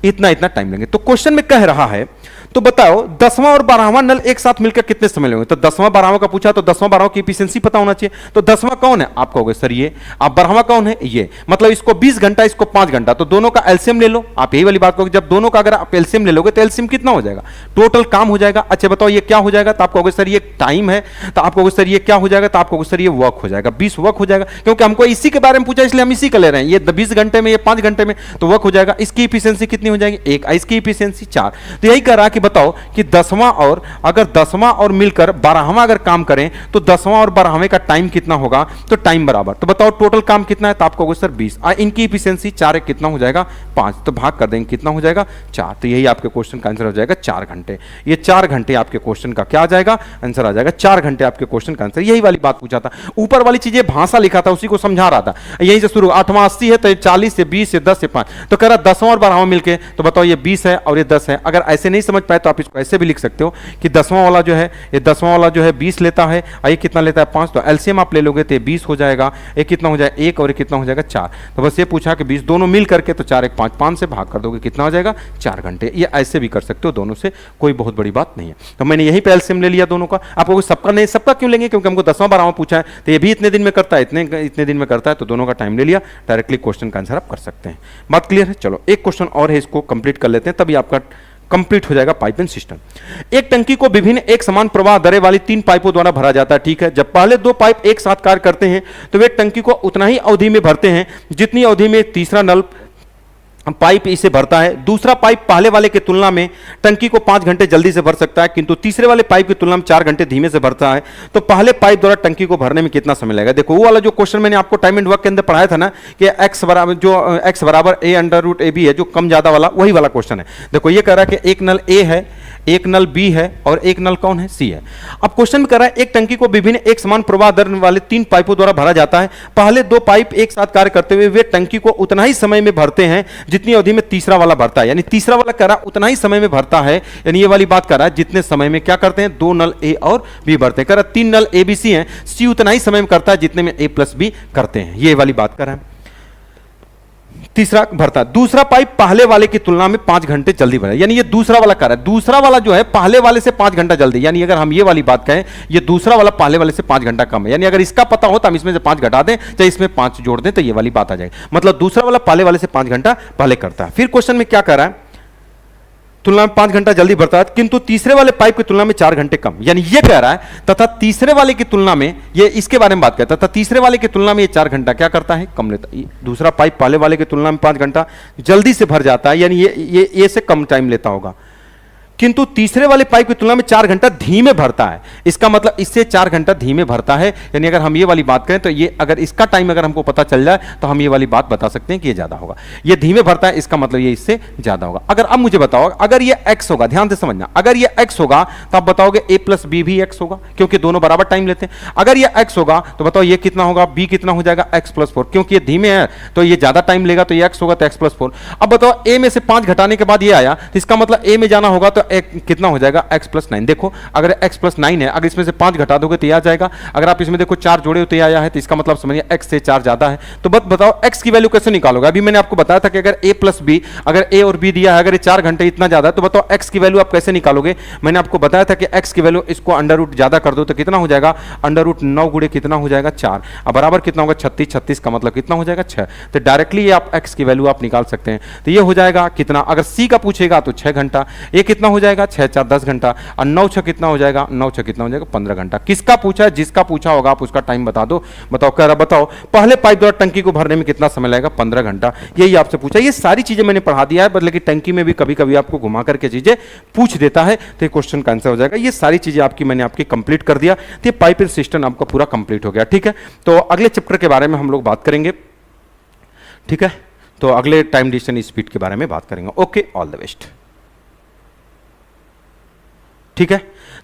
इतना इतना टाइम लेंगे। तो क्वेश्चन में कह रहा है, तो बताओ 10वां और 12वां नल एक साथ मिलकर कितने समय लेंगे। तो 10वां 12वां का पूछा तो 10वां 12वां की एफिशिएंसी पता होना चाहिए। तो 10वां कौन है, आप कहोगे सर ये, आप 12वां कौन है ये, मतलब इसको 20 घंटा इसको 5 घंटा, तो दोनों का एलसीएम ले लो। आप यही वाली बात कहोगे, जब दोनों का अगर आप एलसीएम ले लोगे तो एलसीएम कितना हो जाएगा, टोटल काम हो जाएगा। अच्छा बताओ ये क्या हो जाएगा, तो आप कहोगे सर ये टाइम है, तो आप कहोगे सर ये क्या हो जाएगा, तो आप कहोगे सर ये वर्क हो जाएगा, 20 वर्क हो जाएगा, क्योंकि हमको इसी के बारे में पूछा इसलिए हम इसी का ले रहे हैं। ये 20 घंटे में, ये 5 घंटे में, तो वर्क हो जाएगा। इसकी एफिशिएंसी कितनी हो जाएगी, 1, इसकी एफिशिएंसी 4। तो यही कह रहा कि बताओ कि 10वां और अगर 10वां और मिलकर 12वां अगर काम करें तो 10वां और 12वें का टाइम कितना होगा, तो टाइम बराबर, तो बताओ टोटल काम कितना है, तो आपको सर 20, इनकी एफिशिएंसी 4 कितना हो जाएगा 5, तो भाग कर देंगे कितना हो जाएगा 4। तो यही आपके क्वेश्चन का आंसर हो जाएगा 4 घंटे। ये 4 घंटे आपके क्वेश्चन का क्या आ जाएगा, आंसर आ जाएगा 4 घंटे आपके क्वेश्चन का आंसर। यही वाली बात पूछा था, ऊपर वाली चीजें भाषा लिखा था उसी को समझा रहा था। यहीं से शुरू, 8वां 80 है तो 40 से 20 से 10 से 5, तो कह रहा 10वां और 12वां मिलके, तो बताओ ये 20 है और ये 10 है। अगर ऐसे नहीं समझ पाए तो आप इसको ऐसे भी लिख सकते हो कि 10वां वाला जो है, ये 10वां वाला जो है 20 लेता है, ये कितना लेता है 5, तो एलसीएम आप ले लोगे तो 20 हो जाएगा, ये कितना हो जाएगा 1 और ये कितना हो जाएगा 4। तो बस ये पूछा कि 20 दोनों मिल करके, तो 4 1 5, 5 से भाग कर दोगे कितना हो जाएगा 4 घंटे। ये ऐसे भी कर सकते हो, दोनों से कोई बहुत बड़ी बात नहीं है। तो मैंने यहीं पे एलसीएम ले लिया दोनों का। आपको सबका नहीं, सबका क्यों लेंगे, क्योंकि हमको 10वां 12वां पूछा है, तो ये भी इतने दिन में करता है, इतने दिन में करता है, तो दोनों का टाइम ले लिया, डायरेक्टली क्वेश्चन का आंसर आप कर सकते हैं। बात क्लियर है। चलो एक क्वेश्चन और है, इसको कंप्लीट कर लेते हैं, तभी आपका कंप्लीट हो जाएगा पाइपिंग सिस्टम। एक टंकी को विभिन्न एक समान प्रवाह दरें वाली 3 पाइपों द्वारा भरा जाता है, ठीक है। जब पहले 2 पाइप एक साथ कार्य करते हैं तो वे टंकी को उतना ही अवधि में भरते हैं जितनी अवधि में तीसरा नल पाइप इसे भरता है। दूसरा पाइप पहले वाले की तुलना में टंकी को 5 घंटे जल्दी से भर सकता है, किंतु तीसरे वाले पाइप की तुलना में 4 घंटे धीमे से भरता है। तो पहले पाइप द्वारा टंकी को भरने में कितना समय लगेगा। देखो वो वाला जो क्वेश्चन मैंने आपको टाइम एंड वर्क के अंदर पढ़ाया था ना, कि x बराबर a अंडर रूट ab है, जो कम ज्यादा वाला, वही वाला क्वेश्चन है। देखो ये कह रहा है कि एक नल a है, एक नल बी है और एक नल कौन है, सी है। अब क्वेश्चन में कह रहा है एक टंकी को विभिन्न एक समान प्रवाह दर वाले 3 पाइपों द्वारा भरा जाता है। पहले 2 पाइप एक साथ कार्य करते हुए वे टंकी को उतना ही समय में भरते हैं जितनी अवधि में तीसरा वाला भरता है। यानी तीसरा वाला कह रहा है उतना ही समय में भरता है, यानी ये वाली बात कर रहा है जितने समय में क्या करते हैं, 2 नल ए और बी भरते हैं। कह रहा 3 नल ए बी सी हैं, सी उतना ही समय में करता है जितने में ए प्लस बी करते हैं, ये वाली बात कर रहा है। तीसरा भरता है। दूसरा पाइप पहले वाले की तुलना में 5 घंटे जल्दी भरा, यानी ये दूसरा वाला कर रहा है, दूसरा वाला जो है पहले वाले से 5 घंटा जल्दी। यानी अगर हम ये वाली बात कहें, ये दूसरा वाला पहले वाले से 5 घंटा कम है, यानी अगर इसका पता हो तो हम इसमें से 5 घटा दें, चाहे इसमें 5 जोड़ दें, तो ये वाली बात आ जाएगी। मतलब दूसरा वाला पहले वाले से 5 घंटा पहले करता है। फिर क्वेश्चन में क्या कर रहा है, तुलना में 5 घंटा जल्दी भरता है, किंतु तीसरे वाले पाइप की तुलना में 4 घंटे कम। यानी ये कह रहा है तथा तीसरे वाले की तुलना में, ये इसके बारे में बात करता है, तथा तीसरे वाले की तुलना में ये 4 घंटा क्या करता है, कम लेता है। दूसरा पाइप पहले वाले की तुलना में 5 घंटा जल्दी से भर जाता है, यानी ये से कम टाइम लेता होगा, किंतु तीसरे वाले पाइप की तुलना में 4 घंटा धीमे भरता है। इसका मतलब इससे 4 घंटा धीमे भरता है। यानी अगर हम ये वाली बात करें तो ये, अगर इसका टाइम अगर हमको पता चल जाए तो हम ये वाली बात बता सकते हैं कि ये ज्यादा होगा। ये धीमे भरता है, इसका मतलब ये इससे ज्यादा होगा। अगर अब मुझे बताओ, अगर ये x होगा, ध्यान से समझना, अगर ये x होगा तो आप बताओगे a प्लस बी भी x होगा, क्योंकि दोनों बराबर टाइम लेते हैं। अगर ये x होगा तो बताओ ये कितना होगा, b कितना हो जाएगा, x प्लस 4, क्योंकि ये धीमे है तो ये ज्यादा टाइम लेगा, तो ये x होगा तो x प्लस 4। अब बताओ a में से 5 घटाने के बाद ये आया, तो इसका मतलब a में जाना होगा तो कितना हो जाएगा x प्लस 9। देखो अगर x प्लस 9 है, अगर इसमें से 5 घटा दोगे तो ये आ जाएगा। अगर आप इसमें देखो 4 जोड़े हो तो ये आया है, तो इसका मतलब समझिए x से 4 ज्यादा है। तो बस बताओ x की वैल्यू कैसे निकालोगे। अभी मैंने आपको बताया था कि अगर a प्लस बी, अगर a और b दिया है, अगर ये 4 घंटे इतना ज्यादा है, तो बताओ x की वैल्यू आप कैसे निकालोगे। मैंने आपको बताया था कि x की वैल्यू इसको अंडर रूट ज्यादा कर दो तो कितना हो जाएगा, अंडर रूट 9 गुणे कितना हो जाएगा 4, अब बराबर कितना होगा 36, 36 का मतलब कितना हो जाएगा 6। तो डायरेक्टली ये आप x की वैल्यू आप निकाल सकते हैं। तो ये हो जाएगा कितना, अगर c का पूछेगा तो 6 घंटा, ये कितना हो जाएगा 6 4 10 घंटा, और 9 6 कितना हो जाएगा, 9 6 कितना हो जाएगा 15 घंटा। किसका पूछा है, जिसका पूछा होगा आप उसका टाइम बता दो। बताओ कह रहा, बताओ पहले पाइप द्वारा टंकी को भरने में कितना समय लगेगा, 15 घंटा। यही आपसे पूछा। ये सारी चीजें मैंने पढ़ा दिया है, बदले की टंकी में भी कभी कभी आपको घुमा करके चीजें पूछ देता है, तो ये क्वेश्चन का आंसर हो जाएगा। ये सारी चीजें आपकी मैंने आपकी कंप्लीट कर दिया, तो ये पाइप एंड सिस्टम आपका पूरा कंप्लीट हो गया। ठीक है, तो अगले चैप्टर के बारे में हम लोग बात करेंगे। ठीक है, तो अगले टाइम डिस्टेंस स्पीड के बारे में बात करेंगे। Okay, all the best. ठीक है,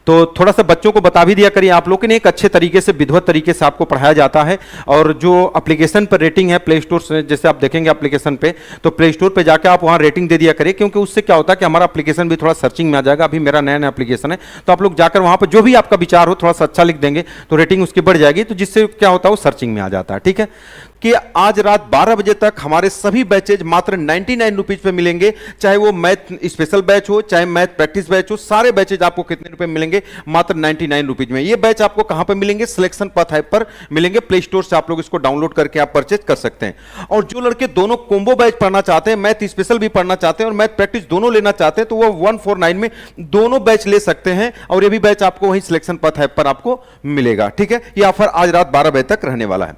तो थोड़ा सा बच्चों को बता भी दिया करिए आप लोगों ने, एक अच्छे तरीके से विधिवत तरीके से आपको पढ़ाया जाता है। और जो एप्लीकेशन पर रेटिंग है प्ले स्टोर से, जैसे आप देखेंगे एप्लीकेशन पे, तो प्ले स्टोर पे जाकर आप वहां रेटिंग दे दिया करिए, क्योंकि उससे क्या होता है कि हमारा एप्लीकेशन भी थोड़ा सर्चिंग में आ जाएगा। अभी मेरा नया नया एप्लीकेशन है, तो आप लोग जाकर वहां पर जो भी आपका विचार हो थोड़ा सा अच्छा लिख देंगे तो रेटिंग उसकी बढ़ जाएगी, तो जिससे क्या होता है वो सर्चिंग में आ जाता है। ठीक है, कि आज रात 12 बजे तक हमारे सभी बैचेज मात्र 99 रुपीज पे मिलेंगे, चाहे वो मैथ स्पेशल बैच हो, चाहे मैथ प्रैक्टिस बैच हो, सारे बैचेज आपको कितने रुपए मिलेंगे, मात्र 99 रुपीज में। ये बैच आपको कहां पे मिलेंगे, सिलेक्शन पथ ऐप पर मिलेंगे, प्ले स्टोर से आप लोग इसको डाउनलोड करके आप परचेज कर सकते हैं। और जो लड़के दोनों कोम्बो बैच पढ़ना चाहते हैं, मैथ स्पेशल भी पढ़ना चाहते हैं और मैथ प्रैक्टिस दोनों लेना चाहते हैं, तो वो 149 में दोनों बैच ले सकते हैं, और ये भी बैच आपको वही सिलेक्शन पथ ऐप पर आपको मिलेगा। ठीक है, ये ऑफर आज रात 12 बजे तक रहने वाला है।